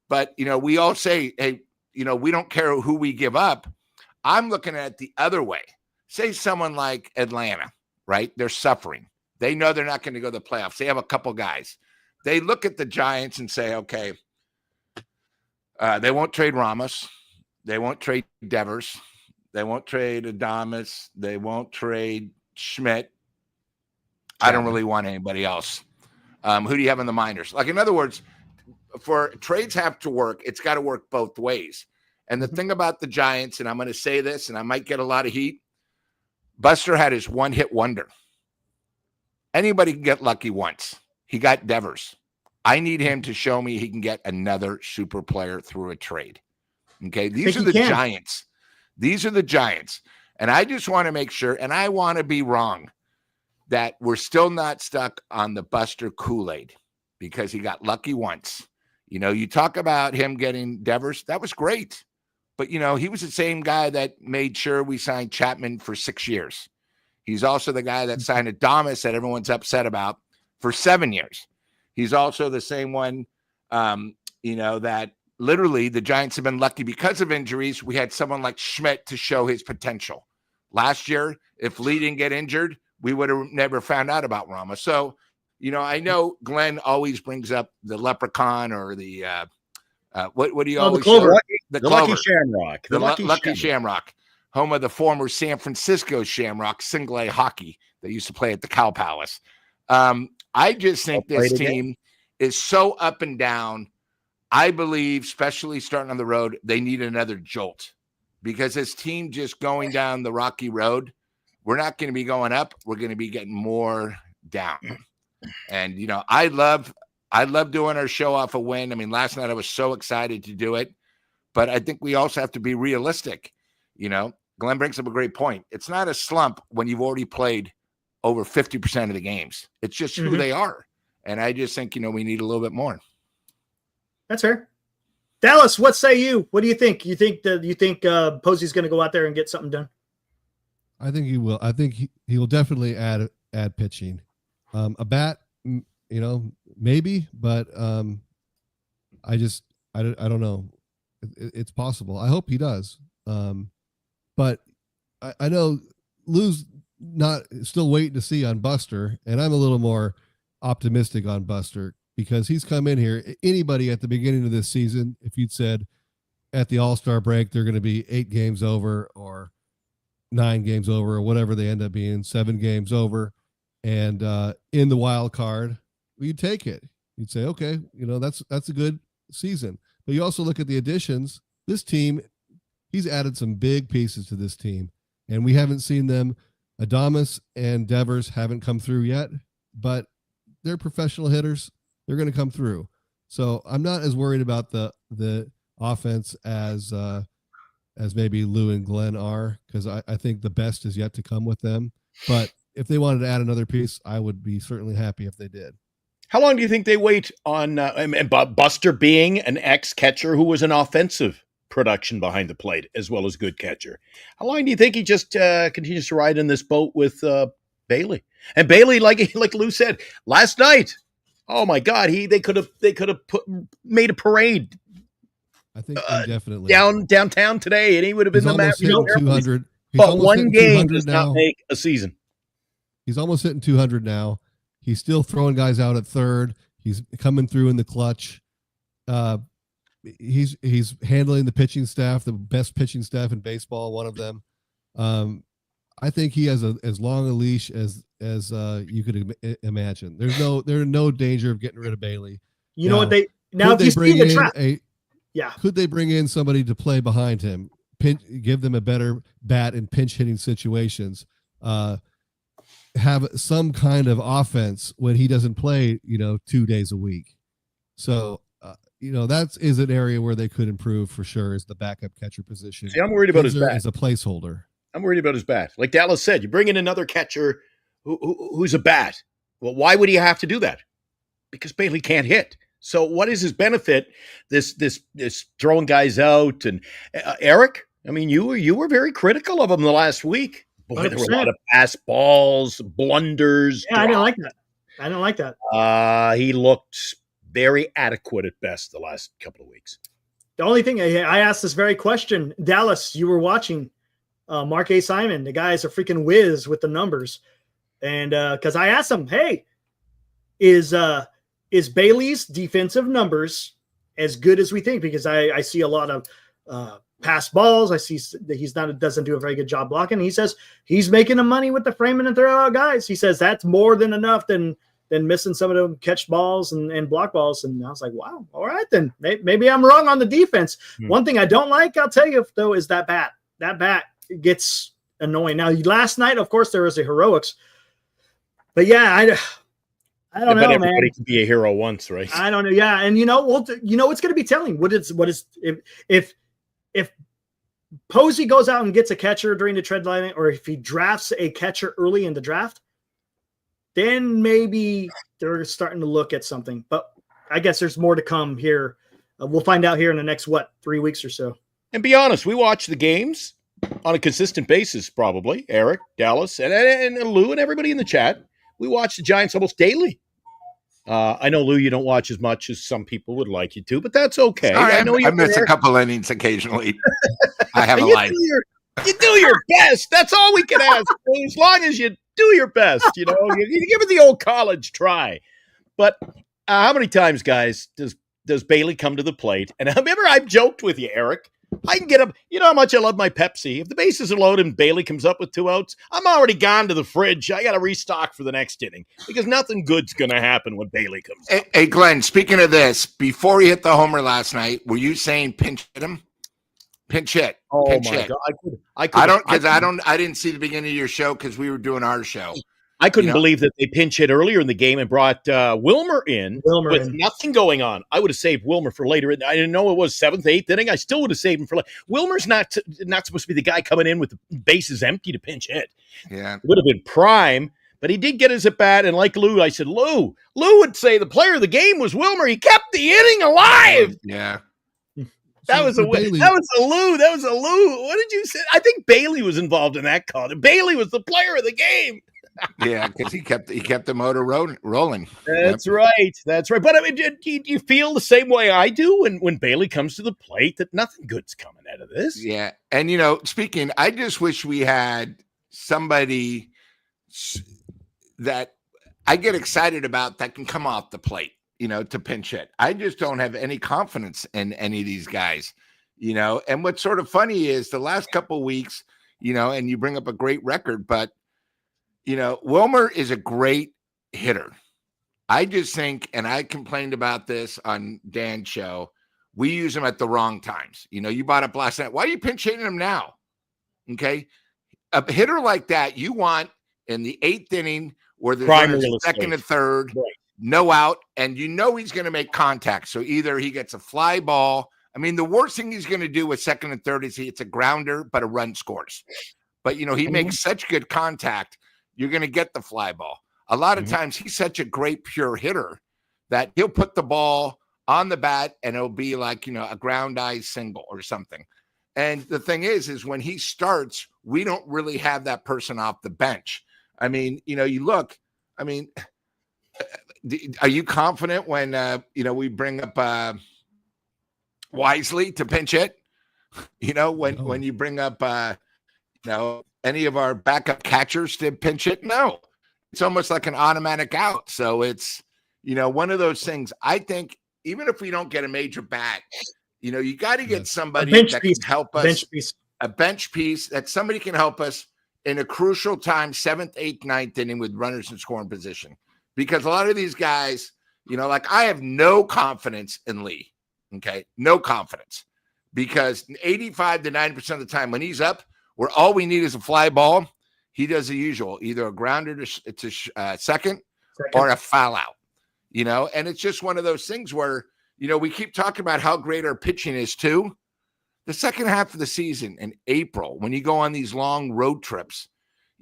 But, we all say, hey, we don't care who we give up. I'm looking at it the other way. Say someone like Atlanta, right? They're suffering. They know they're not going to go to the playoffs. They have a couple guys. They look at the Giants and say, okay, they won't trade Ramos. They won't trade Devers. They won't trade Adames. They won't trade Schmidt. I don't really want anybody else. Who do you have in the minors? In other words, for trades have to work, it's got to work both ways. And the thing about the Giants, and I'm going to say this, and I might get a lot of heat, Buster had his one-hit wonder. Anybody can get lucky once. He got Devers. I need him to show me he can get another super player through a trade. Okay, these are the Giants. These are the Giants. And I just want to make sure, and I want to be wrong, that we're still not stuck on the Buster Kool-Aid because he got lucky once. You talk about him getting Devers. That was great. But, he was the same guy that made sure we signed Chapman for 6 years. He's also the guy that signed Adames that everyone's upset about for 7 years. He's also the same one, that literally the Giants have been lucky because of injuries. We had someone like Schmidt to show his potential. Last year, if Lee didn't get injured, we would have never found out about Ramos. So, I know Glenn always brings up the leprechaun or the what do you always the clover. The Lucky Shamrock. The Lucky Shamrock, home of the former San Francisco Shamrock single A hockey that used to play at the Cow Palace. I just think this team is so up and down. I believe, especially starting on the road, they need another jolt because this team just going down the rocky road, we're not going to be going up. We're going to be getting more down. And, I love doing our show off a win. I mean, last night I was so excited to do it, but I think we also have to be realistic. Glenn brings up a great point. It's not a slump when you've already played over 50% of the games. It's just who they are. And I just think, we need a little bit more. That's fair. Dallas, what say you? What do you think? You think Posey's going to go out there and get something done? I think he will. I think he will definitely add pitching. A bat, maybe, but I don't know. It's possible. I hope he does. But I know Lou's not still waiting to see on Buster, and I'm a little more optimistic on Buster because he's come in here. Anybody at the beginning of this season, if you'd said at the All-Star break they're going to be 8 games over or 9 games over or whatever they end up being, 7 games over, and in the wild card, you'd take it. You'd say, okay, that's a good season. But you also look at the additions. This team, he's added some big pieces to this team, and we haven't seen them. Adames and Devers haven't come through yet, but they're professional hitters. They're going to come through. So I'm not as worried about the offense as maybe Lou and Glenn are, because I think the best is yet to come with them. But if they wanted to add another piece, I would be certainly happy if they did. How long do you think they wait on Buster being an ex-catcher who was an offensive production behind the plate as well as good catcher. How long do you think he just continues to ride in this boat with Bailey? And Bailey, like Lou said last night, oh my God, they could have made a parade. I think indefinitely downtown today, and he would have been the almost hitting 200. But one game does not make a season. He's almost hitting 200 now. He's still throwing guys out at third. He's coming through in the clutch. He's handling the pitching staff, the best pitching staff in baseball, one of them. I think he has as long a leash as you could imagine. There's no danger of getting rid of Bailey. You know what if you see the trap, could they bring in somebody to play behind him, give them a better bat in pinch hitting situations, have some kind of offense when he doesn't play, 2 days a week. So, that is an area where they could improve for sure, is the backup catcher position. See, I'm worried about his bat as a placeholder. I'm worried about his bat. Like Dallas said, you bring in another catcher who's a bat. Well, why would he have to do that? Because Bailey can't hit. So what is his benefit? This throwing guys out. And Eric, I mean, you were very critical of him the last week. Boy, there were a lot of pass balls, blunders. Yeah, drops. I didn't like that. He looked very adequate at best the last couple of weeks. The only thing I asked this very question, Dallas, you were watching Mark A. Simon. The guy is a freaking whiz with the numbers. And because I asked him, hey, is Bailey's defensive numbers as good as we think? Because I see a lot of pass balls. I see that doesn't do a very good job blocking. He says he's making the money with the framing and throw out guys. He says that's more than enough than missing some of them catch balls and block balls. And I was like, wow, all right, then maybe I'm wrong on the defense. One thing I don't like, I'll tell you though, is that bat. That bat gets annoying. Now, last night, of course, there was a heroics, but yeah, I don't know, everybody man. can be a hero once, right? I don't know. Yeah. And it's going to be telling what is if Posey goes out and gets a catcher during the trade line, or if he drafts a catcher early in the draft, then maybe they're starting to look at something. But I guess there's more to come here. We'll find out here in the next, 3 weeks or so. And be honest, we watch the games on a consistent basis, probably. Eric, Dallas, and Lou, and everybody in the chat. We watch the Giants almost daily. I know, Lou, you don't watch as much as some people would like you to, but that's okay. Sorry, I know I miss a couple innings occasionally. I have a you life. You do your best. That's all we can ask. As long as you do your best, you give it the old college try. But how many times, guys, does Bailey come to the plate? And remember, I've joked with you, Eric. I can get him. You know how much I love my Pepsi. If the bases are loaded and Bailey comes up with 2 outs, I'm already gone to the fridge. I got to restock for the next inning because nothing good's going to happen when Bailey comes up. Hey, Glenn, speaking of this, before he hit the homer last night, were you saying pinch hit him? Pinch hit. Oh pinch my hit. God! I didn't see the beginning of your show because we were doing our show. I couldn't believe that they pinch hit earlier in the game and brought Wilmer in with nothing going on. I would have saved Wilmer for later. I didn't know it was 7th, 8th inning. I still would have saved him for later. Wilmer's not supposed to be the guy coming in with the bases empty to pinch hit. Yeah, it would have been prime, but he did get his at bat. And like Lou, I said, Lou would say the player of the game was Wilmer. He kept the inning alive. Yeah. That was a Lou. That was a Lou. What did you say? I think Bailey was involved in that call. Bailey was the player of the game. Yeah, because he kept the motor rolling. That's right. But I mean, do you feel the same way I do when Bailey comes to the plate that nothing good's coming out of this? Yeah, and speaking, I just wish we had somebody that I get excited about that can come off the plate, to pinch hit. I just don't have any confidence in any of these guys, And what's sort of funny is the last couple of weeks, and you bring up a great record, but Wilmer is a great hitter. I just think, and I complained about this on Dan's show, we use him at the wrong times. You brought up last night. Why are you pinch hitting him now? Okay. A hitter like that, you want in the 8th inning where there's second and third, right, no out, and he's going to make contact. So either he gets a fly ball. I mean, the worst thing he's going to do with second and third is it's a grounder, but a run scores. But, he makes such good contact. You're going to get the fly ball. A lot of times he's such a great pure hitter that he'll put the ball on the bat, and it'll be like, a ground eye single or something. And the thing is when he starts, we don't really have that person off the bench. I mean, you look, I mean, are you confident when, we bring up Wisely to pinch hit? When you bring up, any of our backup catchers to pinch hit? No, it's almost like an automatic out. So it's, one of those things. I think even if we don't get a major bat, you got to get somebody that can help us, a bench piece that somebody can help us in a crucial time, 7th, 8th, 9th inning with runners in scoring position. Because a lot of these guys, like I have no confidence in Lee. Okay. No confidence, because 85 to 90% of the time when he's up, where all we need is a fly ball, he does the usual, either a grounder to second or a foul out, and it's just one of those things where, we keep talking about how great our pitching is too. The second half of the season in April, when you go on these long road trips,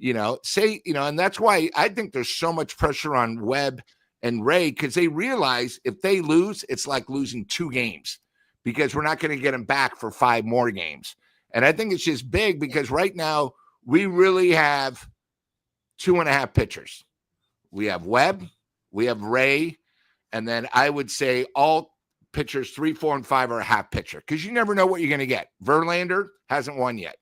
and that's why I think there's so much pressure on Webb and Ray, because they realize if they lose, it's like losing 2 games, because we're not going to get them back for 5 more games. And I think it's just big because right now we really have 2.5 pitchers. We have Webb, we have Ray, and then I would say all pitchers 3, 4, and 5 are a half pitcher, because you never know what you're going to get. Verlander hasn't won yet.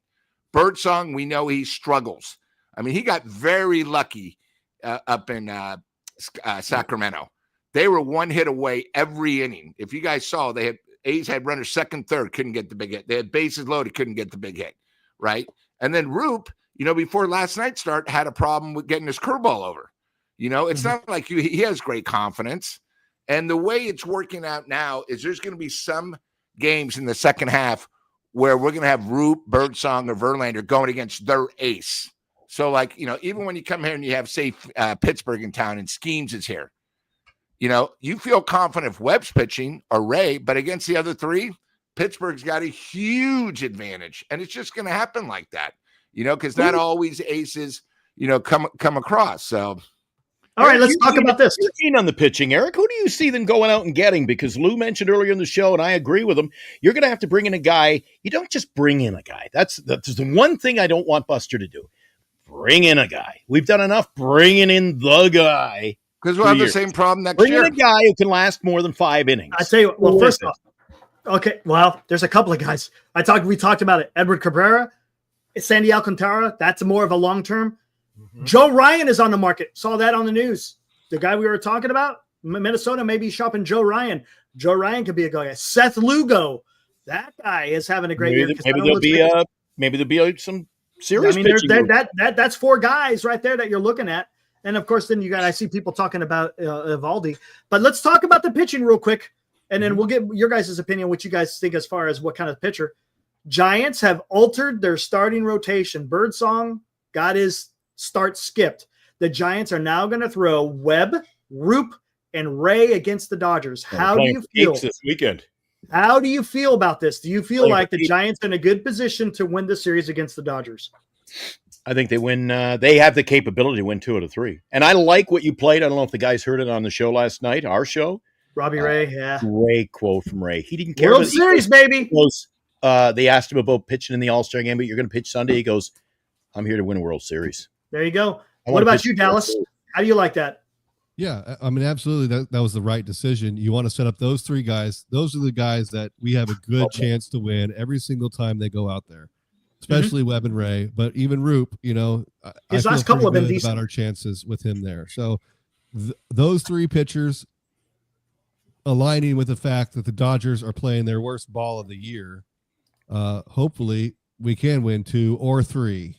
Birdsong, we know he struggles. I mean, he got very lucky up in Sacramento. They were 1 hit away every inning. If you guys saw, A's had runners second, third, couldn't get the big hit. They had bases loaded, couldn't get the big hit, right? And then Roop, before last night's start, had a problem with getting his curveball over. It's not like he has great confidence. And the way it's working out now is there's going to be some games in the second half where we're going to have Roop, Birdsong, or Verlander going against their ace. So, even when you come here and you have, say, Pittsburgh in town and Schemes is here, you feel confident if Webb's pitching or Ray, but against the other 3, Pittsburgh's got a huge advantage. And it's just going to happen like that, because not always aces, come across. So, all right, let's talk about this. You're keen on the pitching, Eric. Who do you see them going out and getting? Because Lou mentioned earlier in the show, and I agree with him, you're going to have to bring in a guy. You don't just bring in a guy. That's the one thing I don't want Buster to do. Bring in a guy. We've done enough bringing in the guy. Because we'll have the same problem next year. Bring in a guy who can last more than 5 innings. I tell you what, well, first off, okay, well, there's a couple of guys. We talked about it. Edward Cabrera, Sandy Alcantara, that's more of a long-term. Mm-hmm. Joe Ryan is on the market. Saw that on the news. The guy we were talking about, Minnesota, maybe shopping Joe Ryan. Joe Ryan could be a guy. Seth Lugo, that guy is having a great year. Maybe there'll be some serious. I mean, that's 4 guys right there that you're looking at. And of course, then I see people talking about Evaldi. But let's talk about the pitching real quick, and then we'll get your guys' opinion, what you guys think as far as what kind of pitcher. Giants have altered their starting rotation. Birdsong got his start skipped. The Giants are now going to throw Webb, Roop, and Ray against the Dodgers. How do you feel this weekend? How do you feel about this? Do you feel like the Giants are in a good position to win the series against the Dodgers? I think they win. They have the capability to win 2 out of 3. And I like what you played. I don't know if the guys heard it on the show last night, our show. Robbie Ray, yeah. Great quote from Ray. He didn't care. World Series, baby. They asked him about pitching in the All-Star game, but you're going to pitch Sunday. He goes, I'm here to win a World Series. There you go. What about you, Dallas? How do you like that? Yeah, I mean, absolutely. That was the right decision. You want to set up those 3 guys. Those are the guys that we have a good chance to win every single time they go out there, especially Webb and Ray. But even Roop, his last couple have been decent about our chances with him there. So those 3 pitchers aligning with the fact that the Dodgers are playing their worst ball of the year. Hopefully we can win 2 or 3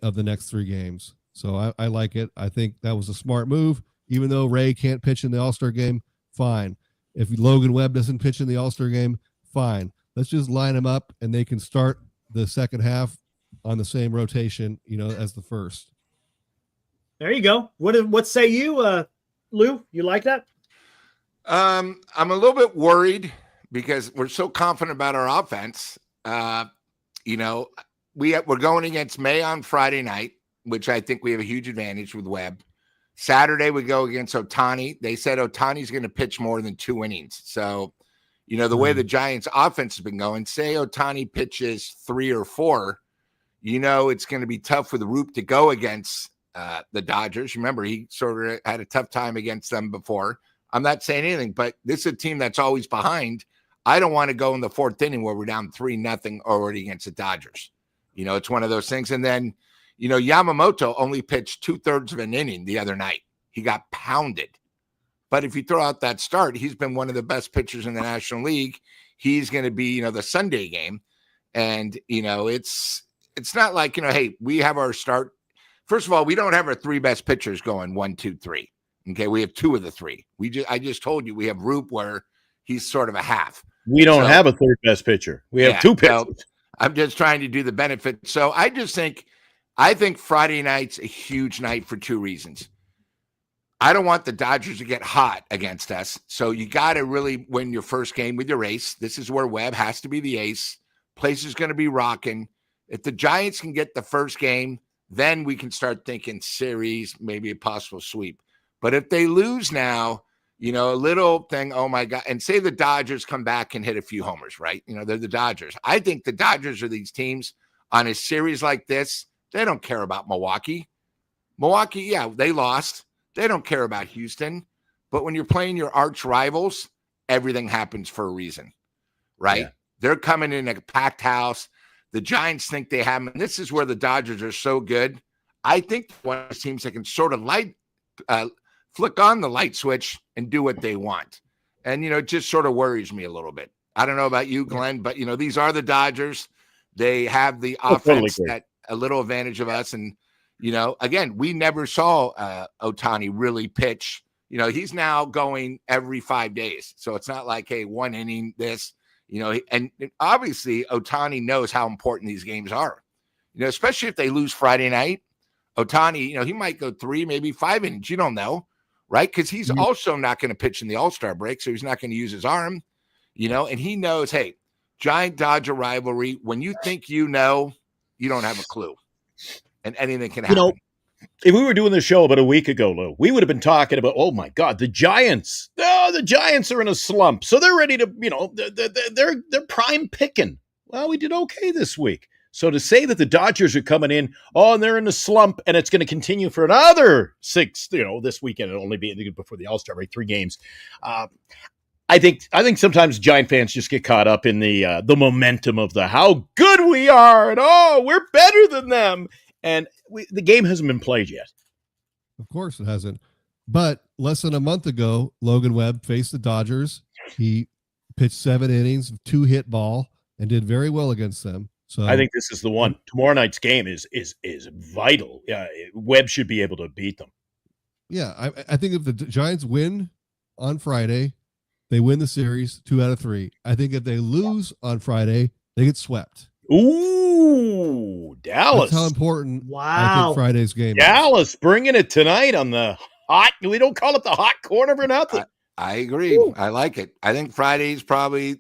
of the next 3 games. So I like it. I think that was a smart move. Even though Ray can't pitch in the All-Star game, fine. If Logan Webb doesn't pitch in the All-Star game, fine. Let's just line them up, and they can start the second half on the same rotation, as the first. There you go. What say you, Lou? You like that? I'm a little bit worried because we're so confident about our offense. We're going against May on Friday night, which I think we have a huge advantage with Webb. Saturday, we go against Ohtani. They said Ohtani's going to pitch more than 2 innings. So, the way the Giants offense has been going, say Ohtani pitches 3 or 4, it's going to be tough for the Roop to go against the Dodgers. Remember, he sort of had a tough time against them before. I'm not saying anything, but this is a team that's always behind. I don't want to go in the 4th inning where we're down 3-0 already against the Dodgers. It's one of those things. And then, Yamamoto only pitched 2/3 of an inning the other night. He got pounded. But if you throw out that start, he's been one of the best pitchers in the National League. He's going to be, the Sunday game. And, it's not like, hey, we have our start. First of all, we don't have our 3 best pitchers going 1, 2, 3. Okay, we have 2 of the 3. I just told you we have Roop where he's sort of a half. We don't have a 3rd best pitcher. We have 2 pitchers. So I'm just trying to do the benefit. So I think Friday night's a huge night for 2 reasons. I don't want the Dodgers to get hot against us. So you got to really win your first game with your ace. This is where Webb has to be the ace. Place is going to be rocking. If the Giants can get the first game, then we can start thinking series, maybe a possible sweep. But if they lose now, a little thing, oh my God, and say the Dodgers come back and hit a few homers, right? They're the Dodgers. I think the Dodgers are these teams on a series like this. They don't care about Milwaukee. Milwaukee, yeah, they lost. They don't care about Houston. But when you're playing your arch rivals, everything happens for a reason, right? Yeah. They're coming in a packed house. The Giants think they have them. And this is where the Dodgers are so good. I think one of those teams that can sort of flick on the light switch and do what they want. And, it just sort of worries me a little bit. I don't know about you, Glenn, but, these are the Dodgers. They have the offense that a little advantage of us. And, again, we never saw Ohtani really pitch. He's now going every 5 days. So it's not like, hey, 1 inning, this, and obviously Ohtani knows how important these games are, especially if they lose Friday night. Ohtani, he might go 3, maybe 5 innings. You don't know, right? Because he's also not going to pitch in the All-Star break. So he's not going to use his arm, and he knows, hey, Giant Dodger rivalry. When you think you don't have a clue, and anything can happen. If we were doing the show about a week ago, Lou, we would have been talking about, oh my God, the Giants. Oh, the Giants are in a slump, so they're ready to, they're prime picking. Well, we did okay this week. So to say that the Dodgers are coming in, and they're in a slump, and it's going to continue for another 6, this weekend, it'll only be before the All-Star break, 3 games. I think sometimes Giant fans just get caught up in the momentum of how good we are, and we're better than them, and the game hasn't been played yet. Of course it hasn't. But less than a month ago, Logan Webb faced the Dodgers. He pitched 7 innings, 2 hit ball, and did very well against them. So I think this is the one. Tomorrow night's game is vital. Webb should be able to beat them. Yeah, I think if the Giants win on Friday, they win the series 2 out of 3. I think if they lose on Friday, they get swept. Ooh, Dallas. That's how important I think Friday's game Dallas is. Bringing it tonight on the hot. We don't call it the hot corner for nothing. I agree. Ooh. I like it. I think Friday's probably,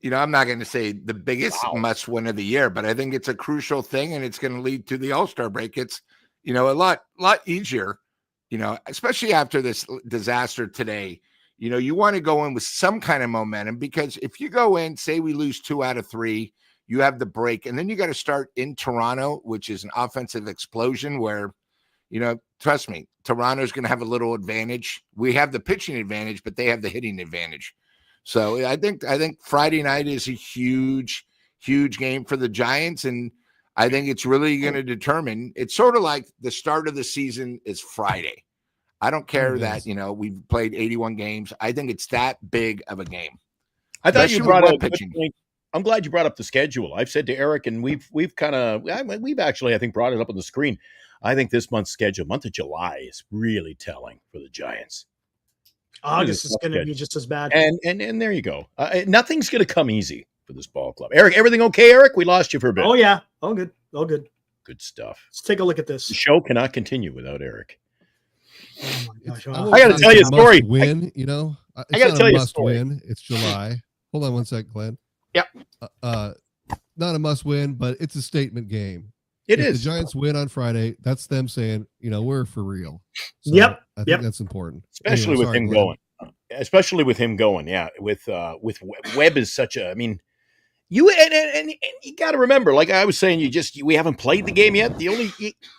I'm not going to say the biggest must win of the year, but I think it's a crucial thing, and it's going to lead to the All-Star break. It's, a lot easier, especially after this disaster today. You want to go in with some kind of momentum, because if you go in, say we lose 2 out of 3, you have the break, and then you got to start in Toronto, which is an offensive explosion where, trust me, Toronto's going to have a little advantage. We have the pitching advantage, but they have the hitting advantage. So I think Friday night is a huge, huge game for the Giants, and I think it's really going to determine. It's sort of like the start of the season is Friday. I don't care that, we've played 81 games. I think it's that big of a game. I thought you brought up pitching. I'm glad you brought up the schedule. I've said to Eric, and we've actually, I think, brought it up on the screen. I think this month's schedule, month of July, is really telling for the Giants. August is going to be just as bad. And there you go. Nothing's going to come easy for this ball club. Eric, everything okay, Eric? We lost you for a bit. Oh, yeah. All good. All good. Good stuff. Let's take a look at this. The show cannot continue without Eric. Oh, my gosh. I got to tell you a story. Win, I got to tell you a story. Win. It's July. Hold on one sec, Glenn. Yep. Not a must win, but it's a statement game. If the Giants win on Friday, that's them saying, we're for real. So yep. I think that's important. Especially with him going. Especially with him going. Yeah. With Webb is such a, I mean, you and you got to remember, like I was saying, we haven't played the game yet.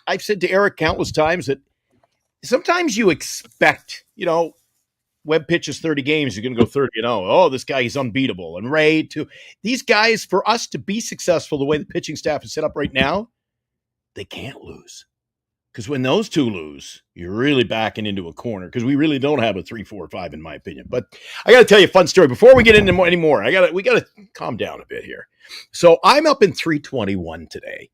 I've said to Eric countless times that sometimes you expect, Webb pitches 30 games, you're going to go 30 and oh, this guy is unbeatable. And Ray too. These guys, for us to be successful the way the pitching staff is set up right now, they can't lose. Because when those two lose, you're really backing into a corner because we really don't have a 3, 4, 5, in my opinion. But I got to tell you a fun story before we get into any more. We got to calm down a bit here. So I'm up in 321 today,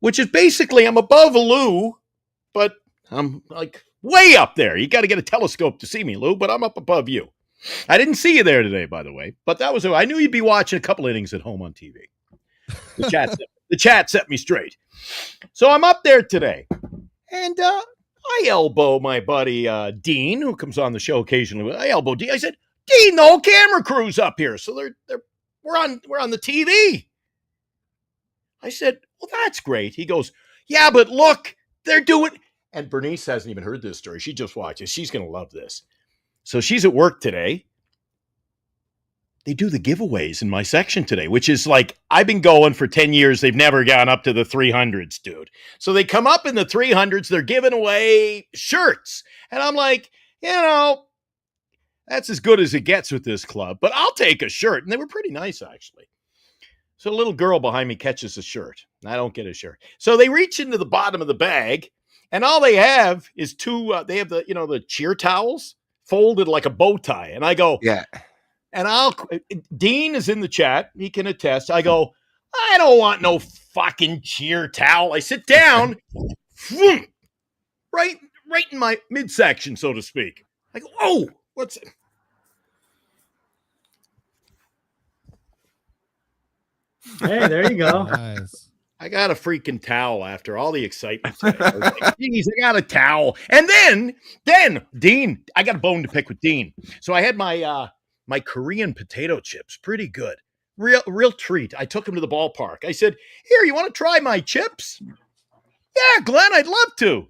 which is basically I'm above Lou, but I'm like way up there. You got to get a telescope to see me, Lou, but I'm up above you. I didn't see you there today, by the way, but I knew you'd be watching a couple innings at home on TV. The chat set me straight. So I'm up there today, and I elbow my buddy Dean, who comes on the show occasionally. I elbow Dean. I said, Dean, the whole camera crew's up here, so we're on the TV. I said, well, that's great. He goes, yeah, but look, they're doing. And Bernice hasn't even heard this story. She just watches. She's going to love this. So she's at work today. They do the giveaways in my section today, which is like, I've been going for 10 years. They've never gone up to the 300s, dude. So they come up in the 300s. They're giving away shirts. And I'm like, that's as good as it gets with this club, but I'll take a shirt. And they were pretty nice, actually. So a little girl behind me catches a shirt. I don't get a shirt. So they reach into the bottom of the bag, and all they have is two, they have the cheer towels folded like a bow tie. And I go, yeah. And Dean is in the chat. He can attest. I go, I don't want no fucking cheer towel. I sit down, right in my midsection, so to speak. I go, oh, what's it? Hey, there you go. Nice. I got a freaking towel after all the excitement today. I was like, geez, I got a towel. And then Dean, I got a bone to pick with Dean. So I had my Korean potato chips, pretty good. Real treat. I took him to the ballpark. I said, here, you want to try my chips? Yeah, Glenn, I'd love to.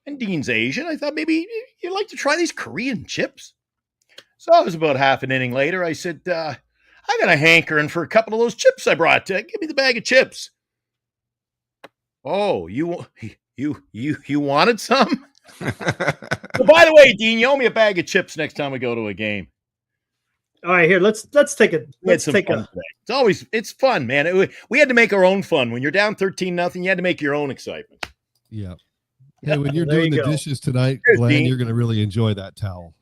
And Dean's Asian. I thought maybe you'd like to try these Korean chips. So it was about half an inning later. I said, I got a hankering for a couple of those chips I brought. Give me the bag of chips. Oh, you wanted some? Well, by the way, Dean, you owe me a bag of chips next time we go to a game. All right, here, let's take a it's fun, man. We had to make our own fun. When you're down 13-0, you had to make your own excitement. Yeah. Hey, when you're doing the dishes tonight, Glenn, Dean, you're going to really enjoy that towel.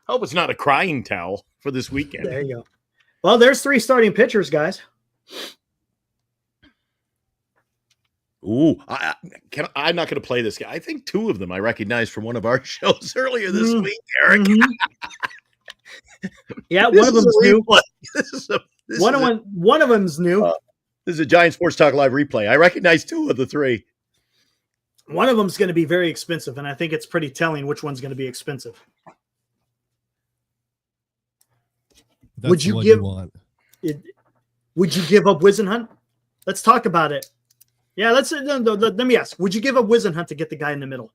Hope it's not a crying towel for this weekend. There you go. Well, there's 3 starting pitchers, guys. Ooh, I'm not going to play this guy. I think 2 of them I recognized from one of our shows earlier this week, Eric. Mm-hmm. Yeah, one of them's new. One of them's new. This is a Giant Sports Talk Live replay. I recognize 2 of the 3. One of them's going to be very expensive, and I think it's pretty telling which one's going to be expensive. That's would you give up Wisenhunt? Let's talk about it. Yeah, let me ask. Would you give up Wisenhunt to get the guy in the middle?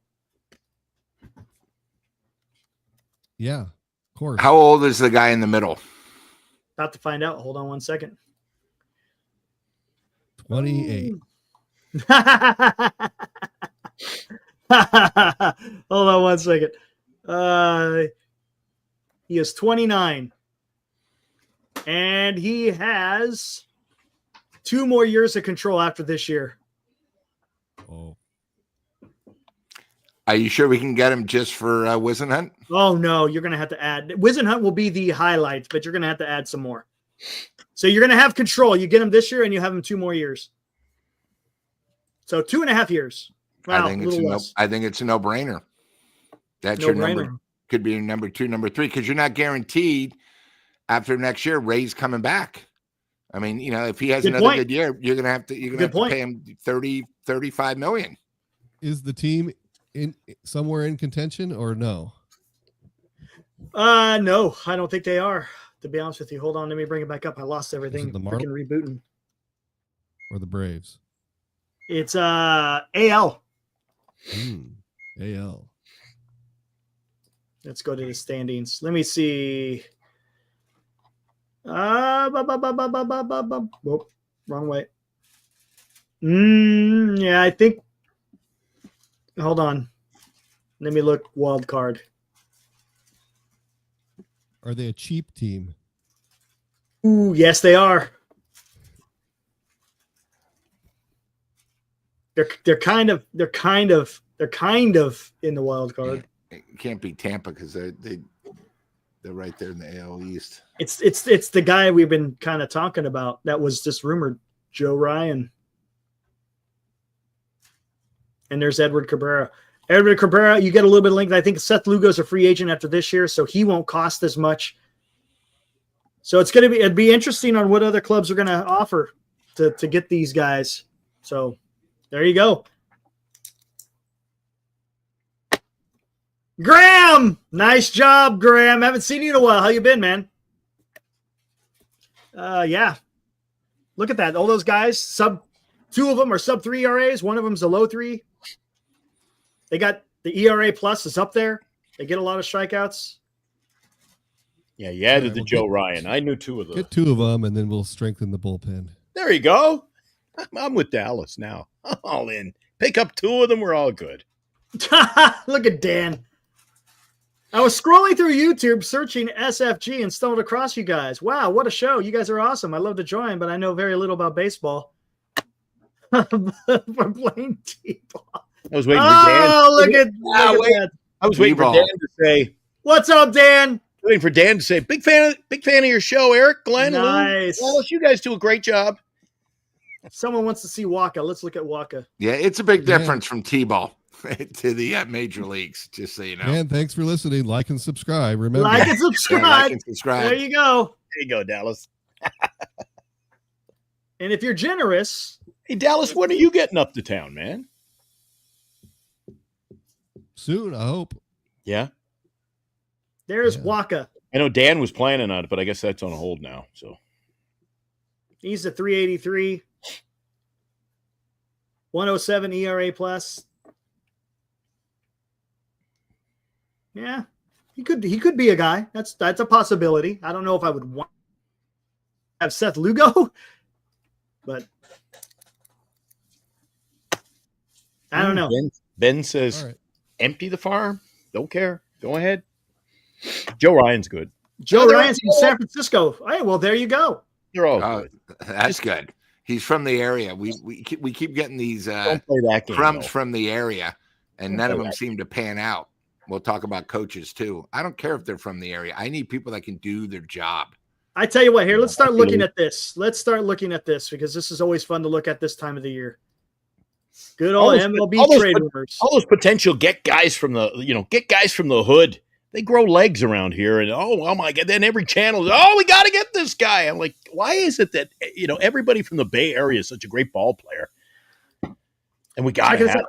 Yeah, of course. How old is the guy in the middle? About to find out. Hold on one second. 28. Hold on one second. He is 29. And he has 2 more years of control after this year. Oh. Are you sure we can get him just for Wisenhunt? Oh, no. You're going to have to add. Wisenhunt will be the highlight, but you're going to have to add some more. So you're going to have control. You get him this year, and you have him 2 more years. So 2.5 years. Wow, I think it's a no-brainer. That's your number. Could be your number 2, number 3, because you're not guaranteed after next year Ray's coming back. I mean, if he has another good year, you're gonna have to pay him 30-35 million. Is the team somewhere in contention or no? No, I don't think they are. To be honest with you, hold on, let me bring it back up. I lost everything. The freaking rebooting. or the Braves? It's AL. AL. Let's go to the standings. Let me see. Whoop, wrong way. Yeah, I think. Hold on. Let me look. Wild card. Are they a cheap team? Ooh, yes, they are. They're kind of in the wild card. It can't be Tampa because they're right there in the AL East. It's the guy we've been kind of talking about that was just rumored, Joe Ryan. And there's Edward Cabrera. Edward Cabrera, you get a little bit of length. I think Seth Lugo's a free agent after this year, so he won't cost as much. So it'd be interesting on what other clubs are going to offer to get these guys. So there you go. Graham, nice job, Graham. Haven't seen you in a while. How you been, man? Yeah. Look at that. All those guys, two of them are sub 3 ERAs. One of them's a low 3. They got the ERA plus is up there. They get a lot of strikeouts. Yeah, you added the Joe Ryan. I knew 2 of them. Get 2 of them, and then we'll strengthen the bullpen. There you go. I'm with Dallas now. I'm all in. Pick up 2 of them. We're all good. Look at Dan. I was scrolling through YouTube searching SFG and stumbled across you guys. Wow, what a show. You guys are awesome. I love to join, but I know very little about baseball. For playing T-ball. I was waiting for Dan. Oh, look at that. I was waiting for Dan to say, "What's up, Dan?" Waiting for Dan to say, "Big fan of your show, Eric, Glenn, nice. Lou. Wallace, you guys do a great job." Someone wants to see Waka. Let's look at Waka. Yeah, it's a big difference from T-ball to the major leagues. Just so you know. And thanks for listening. Like and subscribe. Remember, like and subscribe. Yeah, like and subscribe. There you go. There you go, Dallas. And if you're generous, hey Dallas, when are you getting up to town, man? Soon, I hope. Yeah. There's Waka. I know Dan was planning on it, but I guess that's on hold now. So he's a 383, 107 ERA plus. Yeah, he could be a guy. That's a possibility. I don't know if I would want to have Seth Lugo, but I don't know. Ben says, empty the farm. Don't care. Go ahead. Joe Ryan's good. Joe Ryan's from San Francisco. Hey, well, there you go. They're all good. That's good. He's from the area. We keep getting these crumbs from the area, and none of them seem to pan out. We'll talk about coaches too. I don't care if they're from the area. I need people that can do their job. I tell you what, here, let's start looking at this. Let's start looking at this because this is always fun to look at this time of the year. Good old MLB trade rumors. All those potential get guys from the hood. They grow legs around here, and oh my God! Then every channel is, we got to get this guy. I'm like, why is it that everybody from the Bay Area is such a great ball player, and we got to have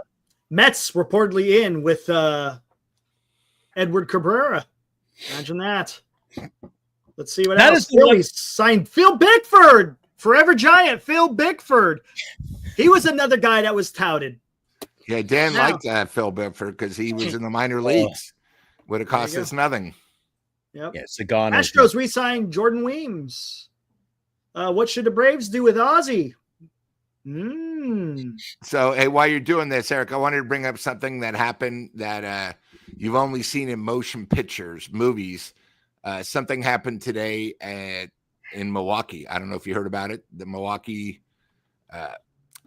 Mets reportedly in with Edward Cabrera. Imagine that. Let's see what else. Phillies signed Phil Bickford, forever Giant. Phil Bickford. He was another guy that was touted. Yeah, Dan liked Phil Bickford because he was in the minor leagues. Would have cost us nothing. Yep. Yeah, Sagano. Astros re-signed Jordan Weems. What should the Braves do with Ozzie? So, hey, while you're doing this, Eric, I wanted to bring up something that happened that you've only seen in motion pictures, movies. Something happened today in Milwaukee. I don't know if you heard about it. The Milwaukee,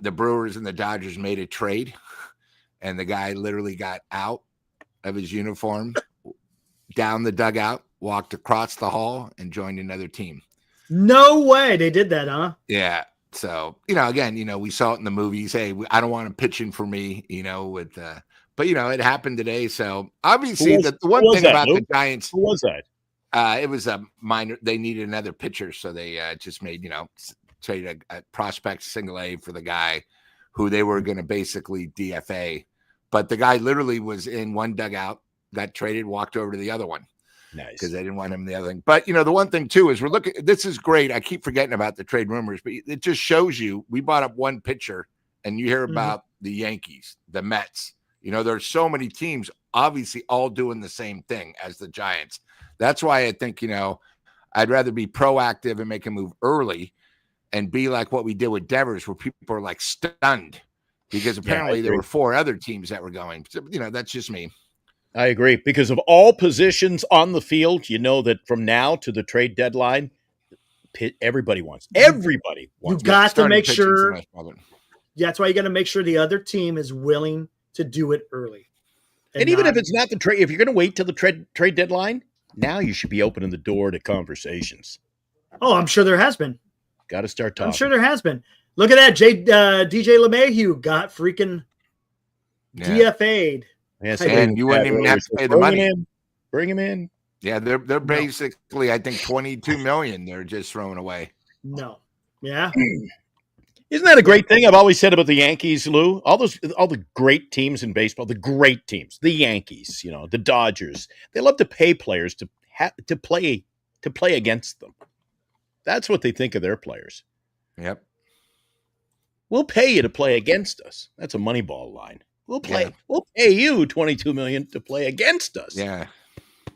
the Brewers and the Dodgers made a trade, and the guy literally got out of his uniform, down the dugout, walked across the hall, and joined another team. No way. They did that, huh? Yeah. So, again, we saw it in the movies. Hey, I don't want him pitching for me, but it happened today. So obviously the one thing about the Giants, who was that? It was a minor. They needed another pitcher. So they just made, traded a prospect single A for the guy who they were going to basically DFA. But the guy literally was in one dugout, got traded, walked over to the other one. Nice. Because they didn't want him in the other thing. But, the one thing, too, is we're looking – this is great. I keep forgetting about the trade rumors, but it just shows you – we brought up one pitcher, and you hear about the Yankees, the Mets. There's so many teams obviously all doing the same thing as the Giants. That's why I think, I'd rather be proactive and make a move early and be like what we did with Devers, where people are like stunned because apparently there were 4 other teams that were going. So, that's just me. I agree. Because of all positions on the field, that from now to the trade deadline, everybody wants. Everybody wants. You got to make sure. That's why you got to make sure the other team is willing to do it early. And even if it's not the trade, if you're going to wait till the trade deadline, now you should be opening the door to conversations. Oh, I'm sure there has been. Got to start talking. I'm sure there has been. Look at that. DJ LeMahieu got freaking DFA'd. Yes, and you wouldn't even have to pay the money. Bring him in. Yeah, they're basically, I think, $22 million they're just throwing away. No. Yeah. Isn't that a great thing? I've always said about the Yankees, Lou. All the great teams in baseball, the great teams, the Yankees, the Dodgers. They love to pay players to play against them. That's what they think of their players. Yep. We'll pay you to play against us. That's a Moneyball line. We'll play. Yeah. We'll pay you $22 million to play against us. Yeah.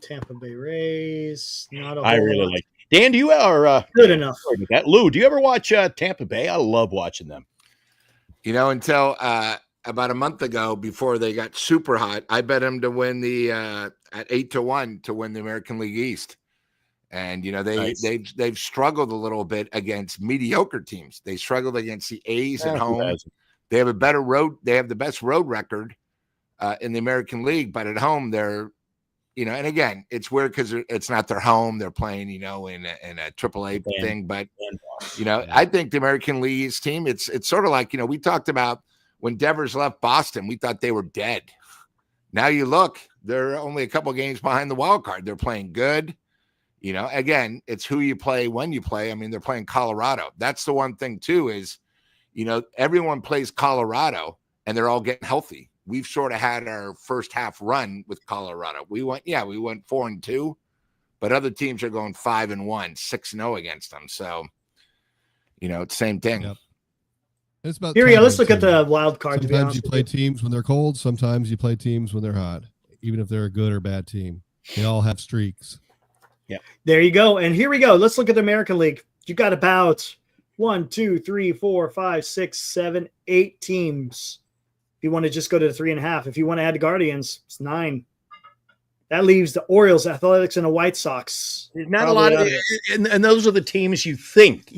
Tampa Bay Rays. Not a I really like. Dan, do you are good enough? That. Lou, do you ever watch Tampa Bay? I love watching them. Until about a month ago, before they got super hot, I bet them to win the at 8-1 to win the American League East. And they've struggled a little bit against mediocre teams. They struggled against the A's at home. They have a better road. They have the best road record in the American League, but at home they're, and again, it's weird because it's not their home. They're playing, in a AAA thing. But I think the American League East team. It's sort of like we talked about when Devers left Boston. We thought they were dead. Now you look, they're only a couple games behind the wild card. They're playing good. Again, it's who you play when you play. I mean, they're playing Colorado. That's the one thing too is, everyone plays Colorado and they're all getting healthy. We've sort of had our first half run with Colorado. We went 4-2, but other teams are going 5-1, 6-0 against them. So, it's the same thing. Yep. It's about here. Let's look at the wild card. Sometimes you play teams when they're cold. Sometimes you play teams when they're hot, even if they're a good or bad team. They all have streaks. Yeah. There you go. And here we go. Let's look at the American League. You got about 1, 2, 3, 4, 5, 6, 7, 8 teams. If you want to just go to the 3.5, if you want to add the Guardians, it's 9. That leaves the Orioles, Athletics, and the White Sox. There's not a lot of, and those are the teams you think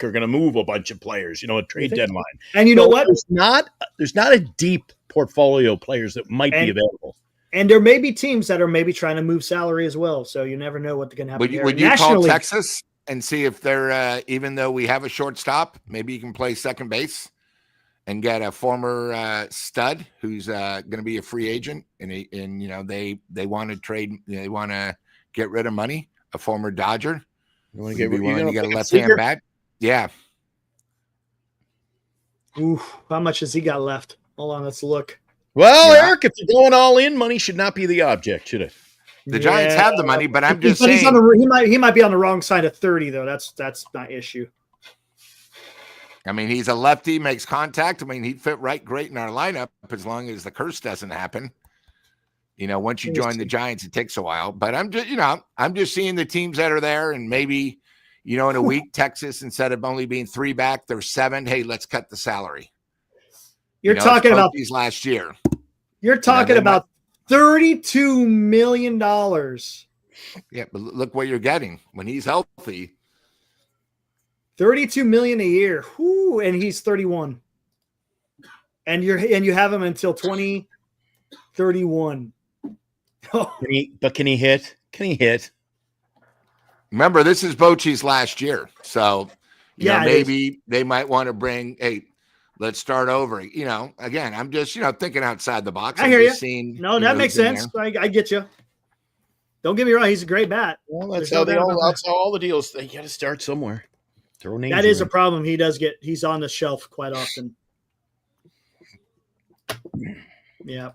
are going to move a bunch of players, a trade deadline. And you know what? There's not a deep portfolio of players that might be available. And there may be teams that are maybe trying to move salary as well. So you never know what's going to happen. Would you call Texas and see if they're, even though we have a shortstop, maybe you can play second base and get a former stud who's going to be a free agent, and they want to trade, they want to get rid of money, a former Dodger. You want to get a left-hand bat? Yeah. Ooh, how much has he got left? Hold on, let's look. Well, Eric, if you're going all in, money should not be the object, should it? The Giants have the money, but I'm just saying he might be on the wrong side of 30 though. That's my issue. I mean, he's a lefty, makes contact. I mean, he'd fit great in our lineup as long as the curse doesn't happen. Once you join the Giants, it takes a while. But I'm just seeing the teams that are there, and maybe, in a week, Texas, instead of only being 3 back, they're 7. Hey, let's cut the salary. You're talking about these last year. You're talking about $32 million. Yeah, but look what you're getting when he's healthy. $32 million a year. Whoo, and he's 31. And you have him until 2031. But can he hit? Can he hit? Remember, this is Bochy's last year. So, maybe they might want to bring, hey, let's start over. Again, I'm just, thinking outside the box. I hear you. That makes sense. I get you. Don't get me wrong. He's a great bat. Well, that's how all the deals. They got to start somewhere. That is a problem. He's on the shelf quite often. Yeah.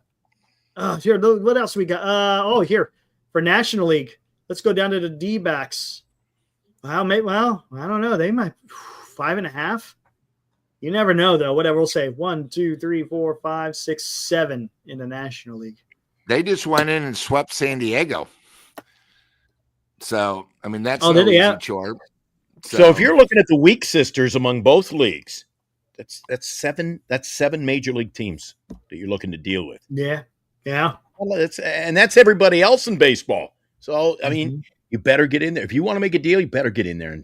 Here, what else we got? Here for National League, Let's go down to the D-backs. Well, I don't know. They might 5.5. You never know, though. Whatever we'll say. 1, 2, 3, 4, 5, 6, 7 in the National League. They just went in and swept San Diego. So, I mean, that's no easy chore. So if you're looking at the weak sisters among both leagues, that's seven major league teams that you're looking to deal with. Yeah. Yeah. Well, that's everybody else in baseball. So, I mean, you better get in there. If you want to make a deal, you better get in there.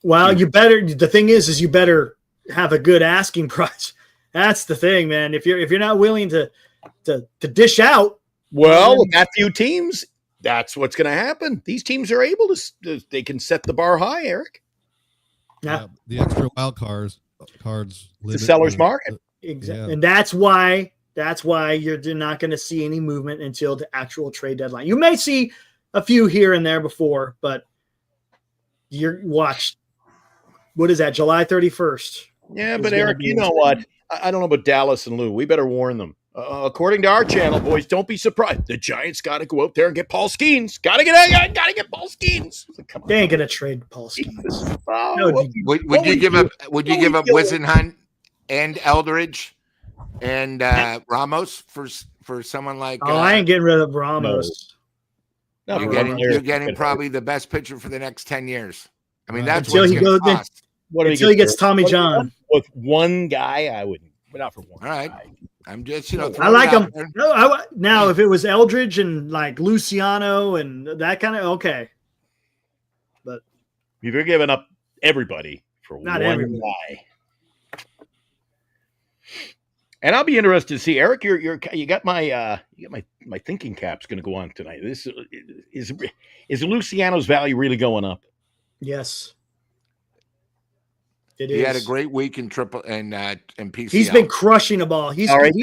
The thing is you better have a good asking price. That's the thing, man. If you're not willing to dish out. Well, with that few teams, that's what's going to happen. These teams are able to, they can set the bar high, Eric. Yeah. The extra wild cards. It's a seller's market. Exactly. Yeah. And that's why you're not going to see any movement until the actual trade deadline. You may see a few here and there before, but you're watched. What is that? July 31st. Yeah, but Eric, you know what? I don't know about Dallas and Lou. We better warn them. According to our channel, boys, don't be surprised. The Giants got to go out there and get Paul Skeens. Got to get Paul Skeens. They ain't gonna trade Paul Skeens. Would you give up Wisenhunt and Eldridge and Ramos for someone like? I ain't getting rid of Ramos. No. You're getting probably the best pitcher for the next 10 years. I mean, that's until he gets Tommy John. With one guy, I wouldn't. But not for one. All right. I'm just, I like him. Now, if it was Eldridge and like Luciano and that kind of, okay. But if you're giving up everybody for one guy. And I'll be interested to see, Eric, you got my thinking cap's going to go on tonight. This is Luciano's value really going up? Yes. He had a great week in triple and PCL. He's been crushing the ball. All right.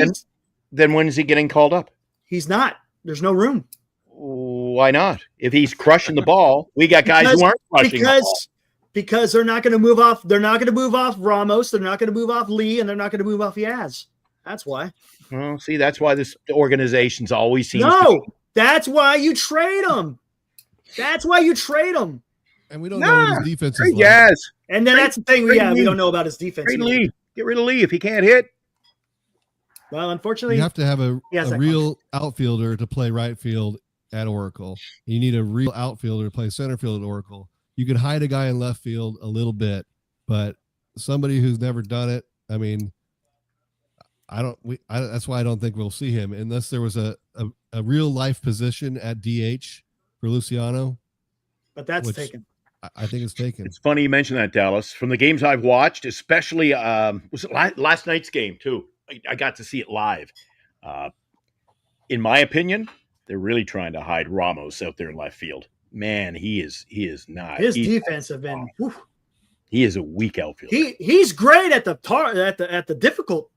Then when is he getting called up? He's not. There's no room. Why not? If he's crushing the ball, we got guys who aren't crushing the ball. Because they're not going to move off. They're not going to move off Ramos. They're not going to move off Lee, and they're not going to move off Yaz. That's why. Well, see, that's why this organization's always seen. That's why you trade them. And we don't know what his defense is like. Yes. And then that's the thing. We don't know about his defense. Lee. Get rid of Lee if he can't hit. Well, unfortunately, you have to have a real outfielder to play right field at Oracle. You need a real outfielder to play center field at Oracle. You can hide a guy in left field a little bit, but somebody who's never done it, I mean, that's why I don't think we'll see him unless there was a real life position at DH for Luciano. But that's taken. I think it's taken. It's funny you mentioned that, Dallas. From the games I've watched, especially was it last night's game too? I got to see it live. In my opinion, they're really trying to hide Ramos out there in left field. Man, he is not. His defense have been. Whew. He is a weak outfielder. He's great at the difficult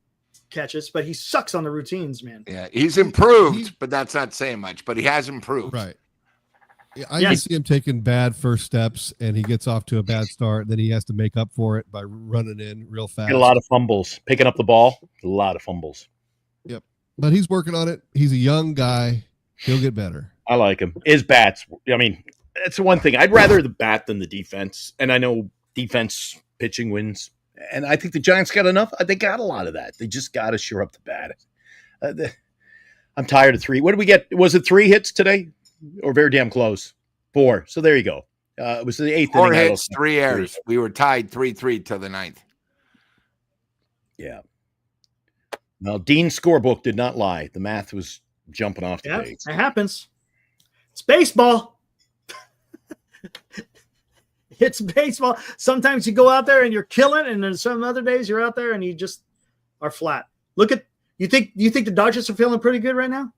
catches, but he sucks on the routines, man. Yeah, he's improved, but that's not saying much. But he has improved, right? I can see him taking bad first steps, and he gets off to a bad start. Then he has to make up for it by running in real fast. Get a lot of fumbles, picking up the ball. A lot of fumbles. Yep, but he's working on it. He's a young guy. He'll get better. I like him. His bats. I mean, that's the one thing. I'd rather the bat than the defense. And I know defense pitching wins. And I think the Giants got enough. They got a lot of that. They just got to shore up the bat. I'm tired of 3. What did we get? Was it 3 hits today? Or very damn close. 4. So there you go. It was the 8th 4 inning. 4 hits, 3 errors. We were tied 3-3 till the 9th. Yeah. Well, Dean's scorebook did not lie. The math was jumping off the page. It happens. It's baseball. It's baseball. Sometimes you go out there and you're killing, and then some other days you're out there and you just are flat. Look at you think the Dodgers are feeling pretty good right now?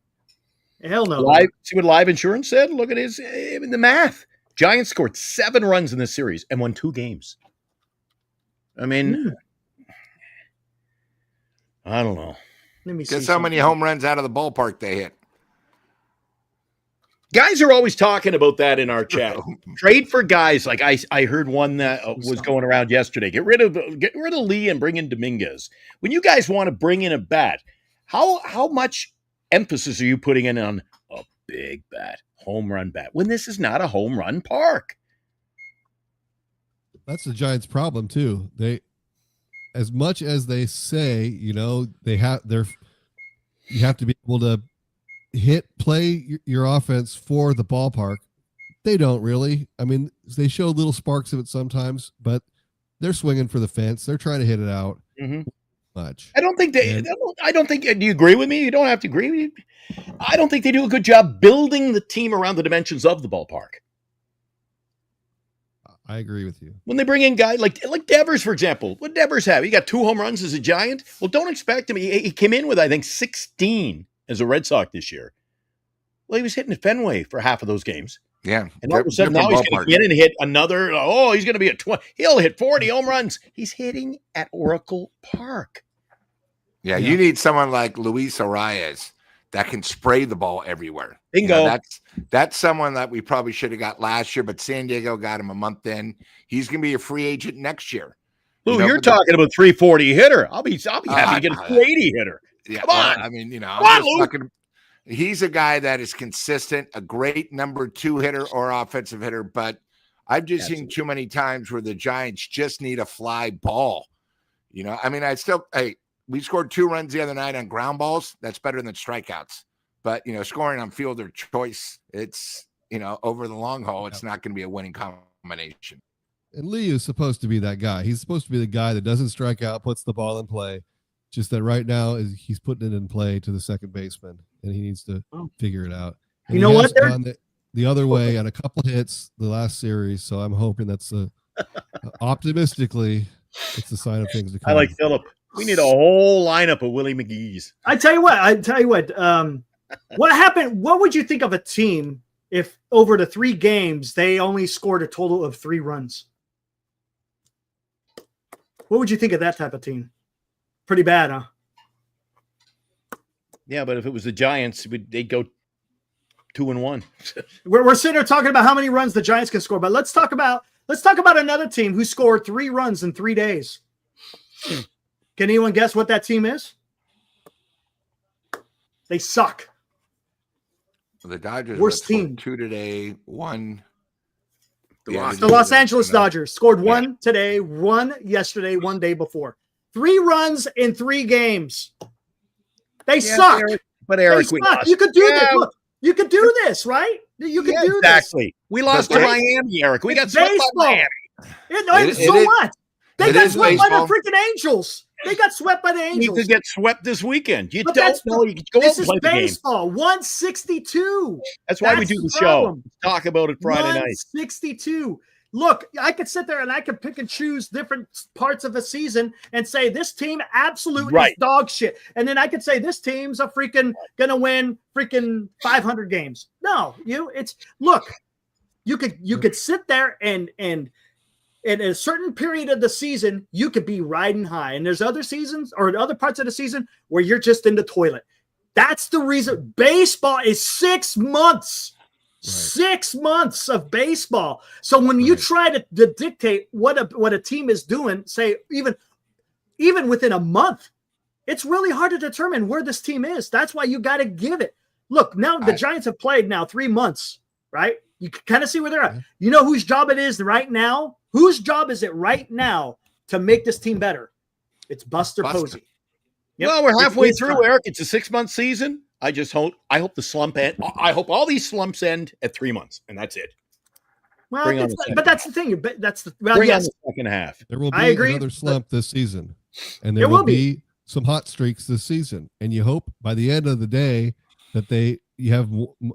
Hell no. See what Live Insurance said? Look at the math. Giants scored 7 runs in this series and won 2 games. I mean, I don't know. Let me see. Guess how many home runs out of the ballpark they hit. Guys are always talking about that in our chat. Trade for guys. Like I heard one that was going around yesterday. Get rid of Lee and bring in Dominguez. When you guys want to bring in a bat, how much emphasis are you putting in on a big bat? home run bat when this is not a home run park. That's the Giants' problem too. They, as much as they say, you have to be able to play your offense for the ballpark. They don't really. I mean, they show little sparks of it sometimes, but they're swinging for the fence. They're trying to hit it out. Much. I don't think they. I don't think. Do you agree with me? You don't have to agree with me. I don't think they do a good job building the team around the dimensions of the ballpark. I agree with you. When they bring in guys like Devers, for example, what Devers have? He got 2 home runs as a Giant. Well, don't expect him. He came in with, I think, 16 as a Red Sox this year. Well, he was hitting at Fenway for half of those games. Yeah. And all of a sudden now he's going to get in and hit another. Oh, he's going to be at 20. He'll hit 40 home runs. He's hitting at Oracle Park. Yeah, you need someone like Luis Arias that can spray the ball everywhere. Bingo. You know, that's someone that we probably should have got last year, but San Diego got him a month in. He's going to be a free agent next year. Lou, you're talking about 340 hitter. I'll be happy to get a 380 hitter. Yeah, come on. I mean, I'm just not gonna, he's a guy that is consistent, a great number 2 hitter or offensive hitter, but I've just seen too many times where the Giants just need a fly ball. I mean, we scored 2 runs the other night on ground balls. That's better than strikeouts. But, scoring on fielder choice, it's, over the long haul, it's not going to be a winning combination. And Lee is supposed to be that guy. He's supposed to be the guy that doesn't strike out, puts the ball in play. Just that right now he's putting it in play to the second baseman, and he needs to figure it out. And you know what? The other way on a couple hits the last series, so I'm hoping that's optimistically it's a sign of things to come. I like Phillip. We need a whole lineup of Willie McGee's. I tell you what. What happened? What would you think of a team if over the 3 games they only scored a total of 3 runs? What would you think of that type of team? Pretty bad, huh? Yeah, but if it was the Giants, they'd go 2-1. We're sitting here talking about how many runs the Giants can score, but let's talk about another team who scored 3 runs in 3 days. Can anyone guess what that team is? They suck. The Dodgers worst team. 2 today, 1. The Los Angeles Dodgers scored 1 today, 1 yesterday, 1 day before. 3 runs in 3 games. They suck. But Eric, we suck. You could do this. Look, you could do this, right? You could do this. Exactly. We lost to Miami, Eric. We got swept by Miami. So what? They got swept by the freaking Angels. They got swept by the Angels. You could get swept this weekend. You don't know. You could go out and play the game. This is baseball. 162. That's why we do the show. Talk about it Friday night. 162. Look, I could sit there and I could pick and choose different parts of the season and say this team absolutely is dog shit. And then I could say this team's a freaking going to win freaking 500 games. No, you could sit there and in a certain period of the season, you could be riding high. And there's other seasons or other parts of the season where you're just in the toilet. That's the reason. Baseball is 6 months. Right. 6 months of baseball. So when you try to dictate what a team is doing, say even within a month, it's really hard to determine where this team is. That's why you got to give it. Look, now the Giants have played now 3 months, right? You can kind of see where they're at. You know whose job it is right now? Whose job is it right now to make this team better? It's Buster Posey. Yep. Well, we're halfway through, Eric. It's a 6-month season. I hope the slump end. I hope all these slumps end at 3 months, and that's it. Well, but that's the thing. But that's the on the second half. There will be another slump this season, and there will be some hot streaks this season. And you hope by the end of the day that you have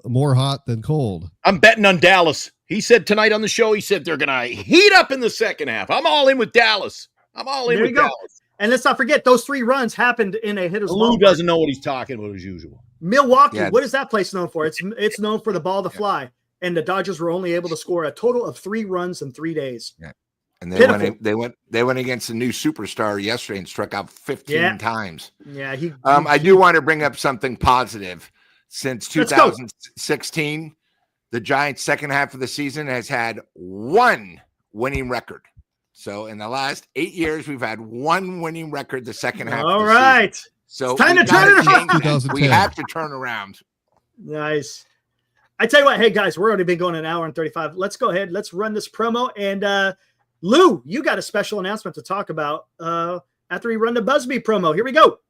more hot than cold. I'm betting on Dallas. He said tonight on the show, he said they're going to heat up in the second half. I'm all in with Dallas. Dallas. And let's not forget, those 3 runs happened in a hitter's ball. Lou doesn't know what he's talking about as usual. Milwaukee, what is that place known for? It's known for the ball to fly. And the Dodgers were only able to score a total of 3 runs in 3 days. Yeah. And they went against a new superstar yesterday and struck out 15 times. Yeah, I do want to bring up something positive. Since 2016, the Giants' second half of the season has had 1 winning record. So in the last 8 years, we've had 1 winning record the second half. All right. So it's time to turn it around. We have to turn around. Nice. I tell you what, hey guys, we're already been going an hour and 35. Let's go ahead. Let's run this promo. And Lou, you got a special announcement to talk about after we run the Busby promo. Here we go.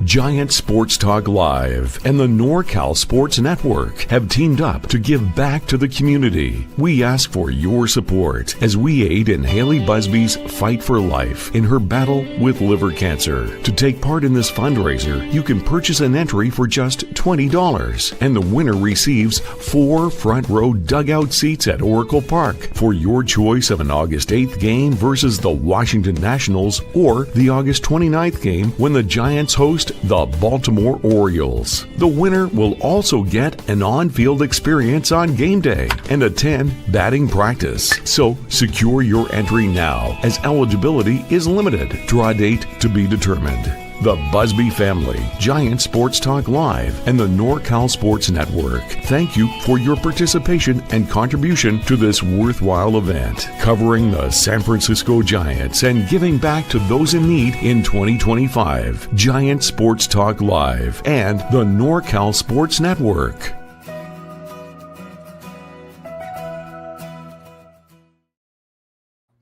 Giant Sports Talk Live and the NorCal Sports Network have teamed up to give back to the community. We ask for your support as we aid in Haley Busby's fight for life in her battle with liver cancer. To take part in this fundraiser, you can purchase an entry for just $20, and the winner receives 4 front row dugout seats at Oracle Park for your choice of an August 8th game versus the Washington Nationals or the August 29th game when the Giants host the Baltimore Orioles. The winner will also get an on-field experience on game day and attend batting practice. So secure your entry now, as eligibility is limited. Draw date to be determined. The Busby family, Giant Sports Talk Live, and the NorCal Sports Network thank you for your participation and contribution to this worthwhile event, covering the San Francisco Giants and giving back to those in need in 2025. Giant Sports Talk Live and the NorCal Sports Network.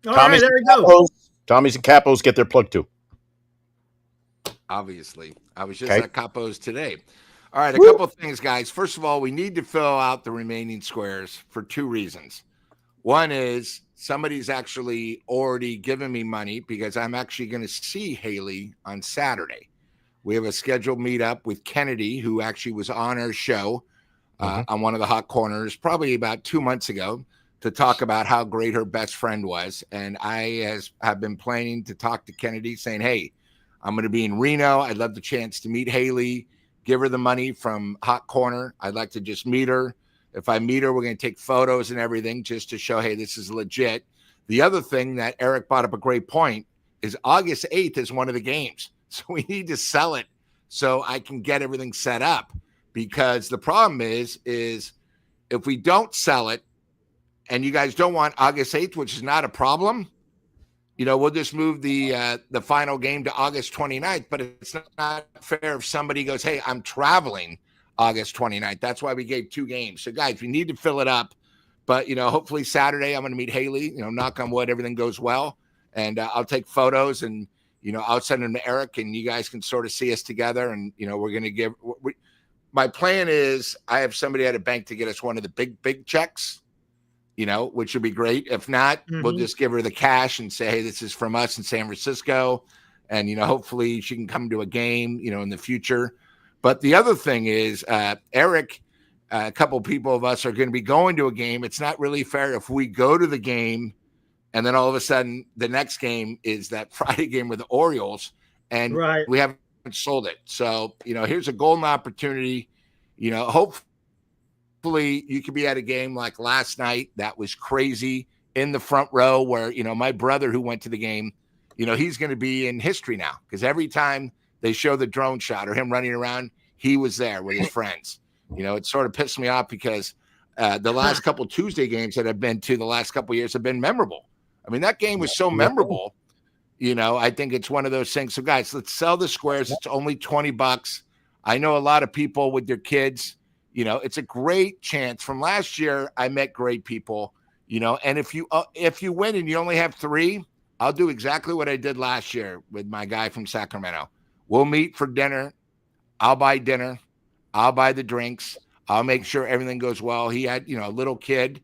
All right, there we go. Tommy's and Capos get their plug too. Obviously. I was just at Capo's today. All right, a couple of things, guys. First of all, we need to fill out the remaining squares for 2 reasons. One is somebody's actually already given me money because I'm actually going to see Haley on Saturday. We have a scheduled meetup with Kennedy, who actually was on our show on one of the hot corners probably about 2 months ago to talk about how great her best friend was. And I have been planning to talk to Kennedy saying, hey, I'm going to be in Reno. I'd love the chance to meet Haley, give her the money from Hot Corner. I'd like to just meet her. If I meet her, we're going to take photos and everything just to show, hey, this is legit. The other thing that Eric brought up a great point is August 8th is one of the games. So we need to sell it so I can get everything set up, because the problem is if we don't sell it and you guys don't want August 8th, which is not a problem, we'll just move the final game to August 29th, but it's not fair if somebody goes, hey, I'm traveling August 29th. That's why we gave 2 games. So, guys, we need to fill it up. But, hopefully Saturday I'm going to meet Haley, knock on wood, everything goes well. And I'll take photos and, I'll send them to Eric and you guys can sort of see us together. And, we're going to my plan is I have somebody at a bank to get us one of the big checks, which would be great. If not, we'll just give her the cash and say, hey, this is from us in San Francisco. And, hopefully she can come to a game, in the future. But the other thing is, Eric, a couple people of us are going to be going to a game. It's not really fair if we go to the game and then all of a sudden the next game is that Friday game with the Orioles and we haven't sold it. So, here's a golden opportunity, hopefully you could be at a game like last night. That was crazy in the front row where, my brother who went to the game, he's going to be in history now because every time they show the drone shot or him running around, he was there with his friends. It sort of pissed me off because the last couple Tuesday games that I've been to the last couple of years have been memorable. I mean, that game was so memorable. I think it's one of those things. So guys, let's sell the squares. It's only $20. I know a lot of people with their kids, it's a great chance. From last year, I met great people, and if you win and you only have 3, I'll do exactly what I did last year with my guy from Sacramento. We'll meet for dinner. I'll buy dinner. I'll buy the drinks. I'll make sure everything goes well. He had, a little kid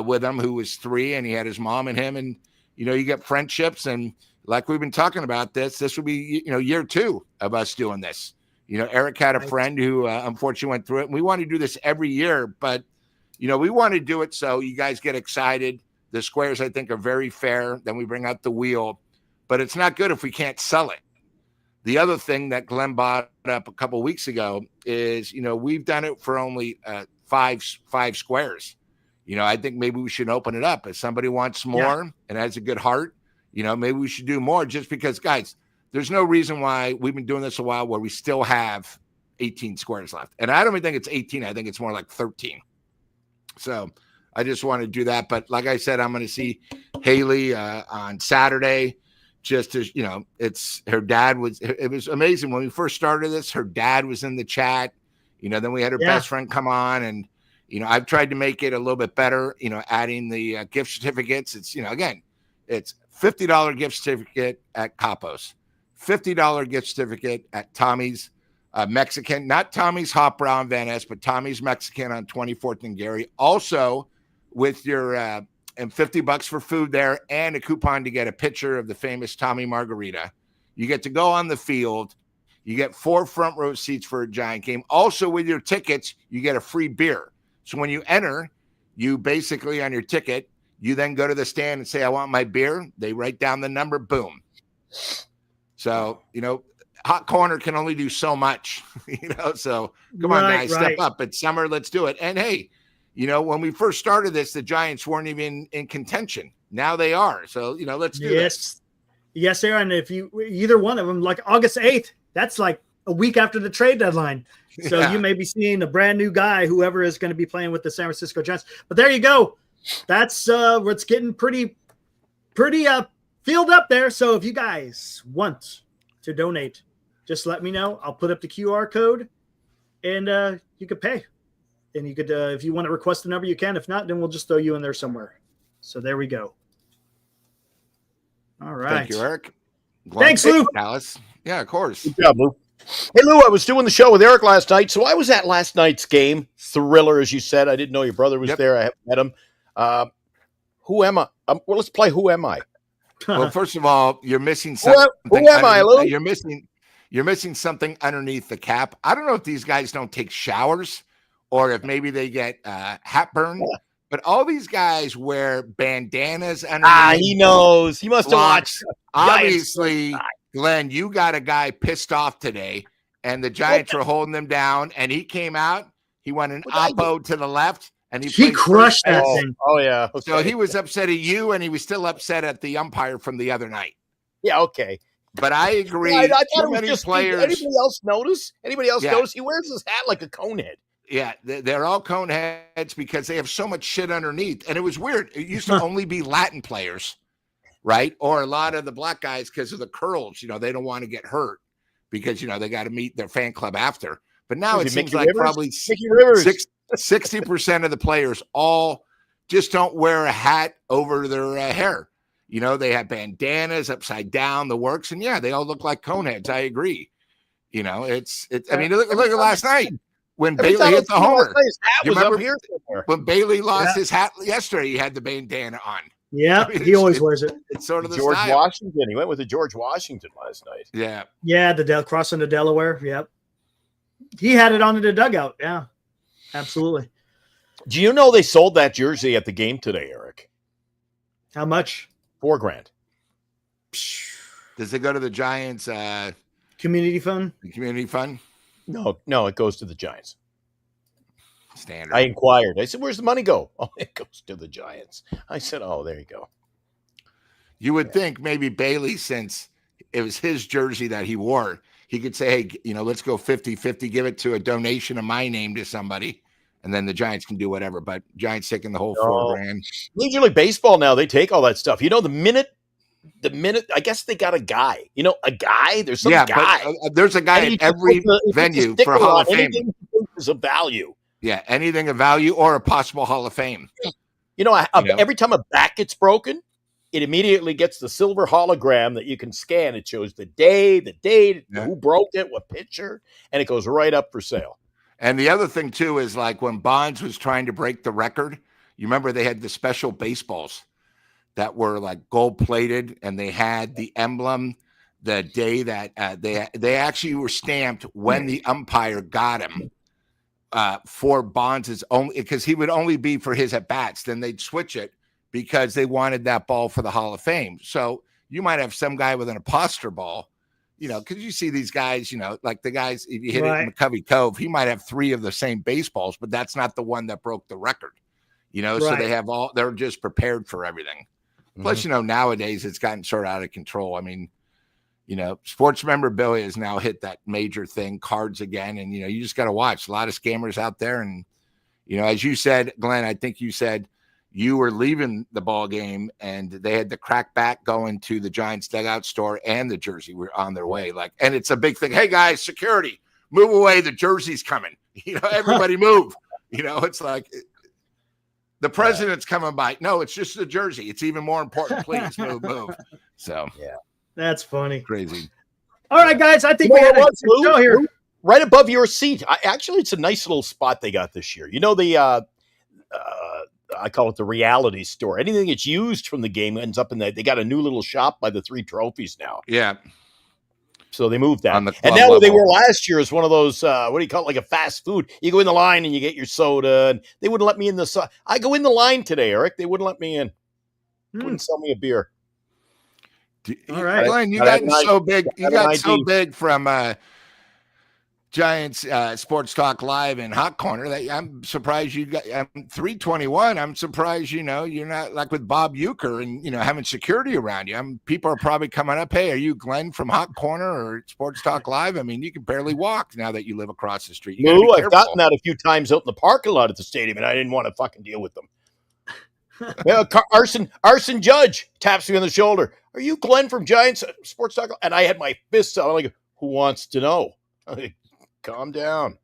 with him who was 3 and he had his mom and him. And, you get friendships. And like we've been talking about this will be, year 2 of us doing this. Eric had a friend who unfortunately went through it. And we want to do this every year, but, we want to do it so you guys get excited. The squares, I think, are very fair. Then we bring out the wheel. But it's not good if we can't sell it. The other thing that Glenn brought up a couple of weeks ago is, we've done it for only 5 squares. I think maybe we should open it up. If somebody wants more and has a good heart, maybe we should do more just because, guys, there's no reason why we've been doing this a while where we still have 18 squares left. And I don't even think it's 18. I think it's more like 13. So I just want to do that. But like I said, I'm going to see Haley on Saturday. Just as it's her dad it was amazing when we first started this. Her dad was in the chat, then we had her best friend come on, and I've tried to make it a little bit better, adding the gift certificates. It's, again, it's $50 gift certificate at Capos, $50 gift certificate at Tommy's Mexican, not Tommy's Hot Brown Van Ness, but Tommy's Mexican on 24th and Gary. Also with your, and $50 for food there and a coupon to get a picture of the famous Tommy Margarita. You get to go on the field. You get 4 front row seats for a Giant game. Also with your tickets, you get a free beer. So when you enter, you basically on your ticket, you then go to the stand and say, I want my beer. They write down the number, boom. So, Hot Corner can only do so much, so come on, guys, step up. It's summer. Let's do it. And hey, when we first started this, the Giants weren't even in contention. Now they are. So, let's do this. Yes, they are. And if either one of them, like August 8th, that's like a week after the trade deadline. So you may be seeing a brand new guy, whoever is going to be playing with the San Francisco Giants. But there you go. That's what's getting pretty filled up there. So if you guys want to donate, just let me know. I'll put up the QR code and you could pay. And you could, if you want to request the number, you can. If not, then we'll just throw you in there somewhere. So there we go. All right. Thank you, Eric. Thanks, Lou. Dallas. Yeah, of course. Good job, Lou. Hey, Lou, I was doing the show with Eric last night. So I was at last night's game. Thriller, as you said. I didn't know your brother was there. I haven't met him. Who am I? Well, let's play Who Am I? Well, first of all, you're missing something. Who am I, Lou? You're missing something underneath the cap. I don't know if these guys don't take showers or if maybe they get hat burn. But all these guys wear bandanas underneath. He knows. He must have watched. Obviously, Glenn, you got a guy pissed off today, and the Giants were holding them down, and he came out. He went an oppo to the left, and he crushed that thing. Oh, yeah. Okay. So he was upset at you, and he was still upset at the umpire from the other night. Yeah, okay. But I agree. I thought too it was many just players. Anybody else notice? Notice? He wears his hat like a conehead. Yeah, they're all cone heads because they have so much shit underneath. And it was weird. It used to only be Latin players, right? Or a lot of the black guys because of the curls. They don't want to get hurt because, they got to meet their fan club after. But now it seems like probably 60% of the players all just don't wear a hat over their hair. They have bandanas upside down, the works. And, yeah, they all look like cone heads. I agree. I mean, look at last night. When Bailey hit the homer, you remember when Bailey lost his hat yesterday, he had the bandana on. Yeah, he always wears it. It's sort of the George style. Washington. He went with the George Washington last night. Yeah. Yeah, crossing the Delaware. Yep. He had it on in the dugout. Yeah, absolutely. Do you know they sold that jersey at the game today, Eric? How much? $4,000. Does it go to the Giants community fund? The community fund? No, it goes to the Giants. Standard. I inquired. I said, where's the money go? Oh, it goes to the Giants. I said, oh, there you go. You would think maybe Bailey, since it was his jersey that he wore, he could say, hey, let's go 50-50, give it to a donation of my name to somebody, and then the Giants can do whatever. But Giants taking the whole $4,000. Major League Baseball now, they take all that stuff. The minute, I guess they got a guy. A guy? There's some guy. But, there's a guy at every venue for Hall of Fame. Anything is of value. Yeah, anything of value or a possible Hall of Fame. Every time a bat gets broken, it immediately gets the silver hologram that you can scan. It shows the date, who broke it, what pitcher, and it goes right up for sale. And the other thing, too, is like when Bonds was trying to break the record, you remember they had the special baseballs that were like gold plated, and they had the emblem the day that they actually were stamped when the umpire got him for Bonds' only, because he would only be for his at bats. Then they'd switch it because they wanted that ball for the Hall of Fame. So you might have some guy with an imposter ball, because you see these guys, like the guys, if you hit it in McCovey Cove, he might have 3 of the same baseballs, but that's not the one that broke the record, so they have they're just prepared for everything. Plus, nowadays it's gotten sort of out of control. I mean, sports memorabilia has now hit that major thing, cards again. And, you just got to watch a lot of scammers out there. And, as you said, Glenn, I think you said you were leaving the ball game and they had the crack back going to the Giants dugout store and the jersey were on their way. And it's a big thing. Hey guys, security, move away. The jersey's coming, everybody move, It's like the president's coming by. No, it's just the jersey. It's even more important. Please move. So yeah, that's funny. Crazy. All right, guys. I think we had a good show here. Right above your seat. Actually, it's a nice little spot they got this year. I call it the reality store. Anything that's used from the game ends up in that. They got a new little shop by the 3 trophies now. Yeah. So they moved that. And now they were last year is one of those, what do you call it, like a fast food. You go in the line and you get your soda. And they wouldn't let me in I go in the line today, Eric. They wouldn't let me in. Wouldn't sell me a beer. All right. Glenn, you got so big. You got so big from Giants Sports Talk Live and Hot Corner that I'm surprised you got 321. I'm surprised, you're not like with Bob Uecker and, having security around you. People are probably coming up. Hey, are you Glenn from Hot Corner or Sports Talk Live? I mean, you can barely walk now that you live across the street. No, I've gotten that a few times out in the parking lot at the stadium, and I didn't want to fucking deal with them. Arson Judge taps me on the shoulder. Are you Glenn from Giants Sports Talk? And I had my fists out. I'm like, who wants to know? Calm down.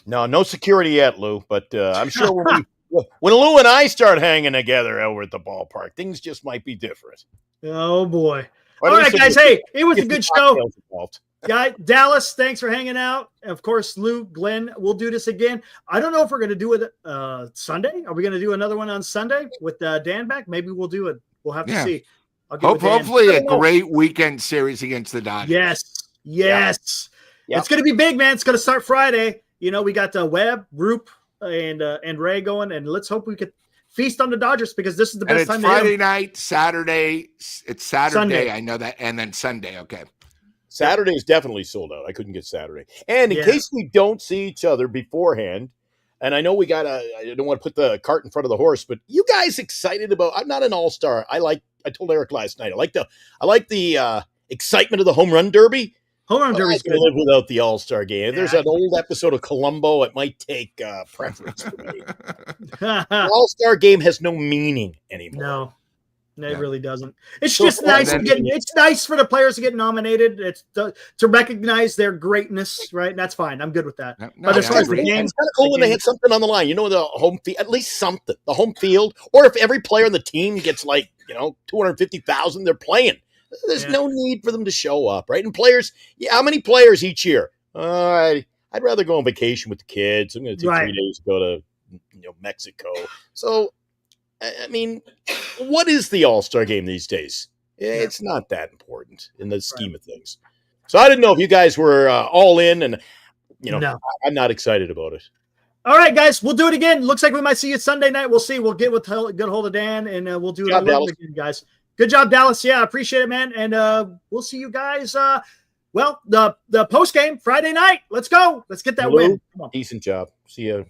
No security yet, Lou. But I'm sure when Lou and I start hanging together over at the ballpark, things just might be different. Oh boy! All right, guys. Hey, it was a good show. Yeah, Dallas, thanks for hanging out. Of course, Lou, Glenn, we'll do this again. I don't know if we're going to do it Sunday. Are we going to do another one on Sunday with Dan back? Maybe we'll do it. We'll have to see. Hopefully, a great weekend series against the Dodgers. Yes. Yep. It's going to be big, man. It's going to start Friday. We got Webb, Roop, and Ray going, and let's hope we could feast on the Dodgers because this is the best time. It's Friday night, Saturday. It's Saturday. Sunday. I know that, and then Sunday. Okay. Saturday is definitely sold out. I couldn't get Saturday. And in case we don't see each other beforehand, and I know I don't want to put the cart in front of the horse, but you guys excited about? I'm not an all-star. I told Eric last night. I like the excitement of the home run derby. Home run derby is going to live without the All-Star game. If there's an old episode of Columbo, it might take preference for me. The All-Star game has no meaning anymore. No, it really doesn't. It's just nice it's nice for the players to get nominated. It's to recognize their greatness, right? And that's fine. I'm good with that. But as far as the game, it's kind of cool when they hit something on the line. The home field, at least something. The home field, or if every player on the team gets 250,000, they're playing. There's no need for them to show up, right? And players, how many players each year? I'd rather go on vacation with the kids. I'm going to take 3 days to go to Mexico. So, I mean, what is the All-Star game these days? It's not that important in the scheme of things. So I didn't know if you guys were all in, and I'm not excited about it. All right, guys, we'll do it again. Looks like we might see you Sunday night. We'll see. We'll get good hold of Dan, and we'll do it again, guys. Good job, Dallas. Yeah, I appreciate it, man. And we'll see you guys. The post game Friday night. Let's go. Let's get that win. Come on. Decent job. See you.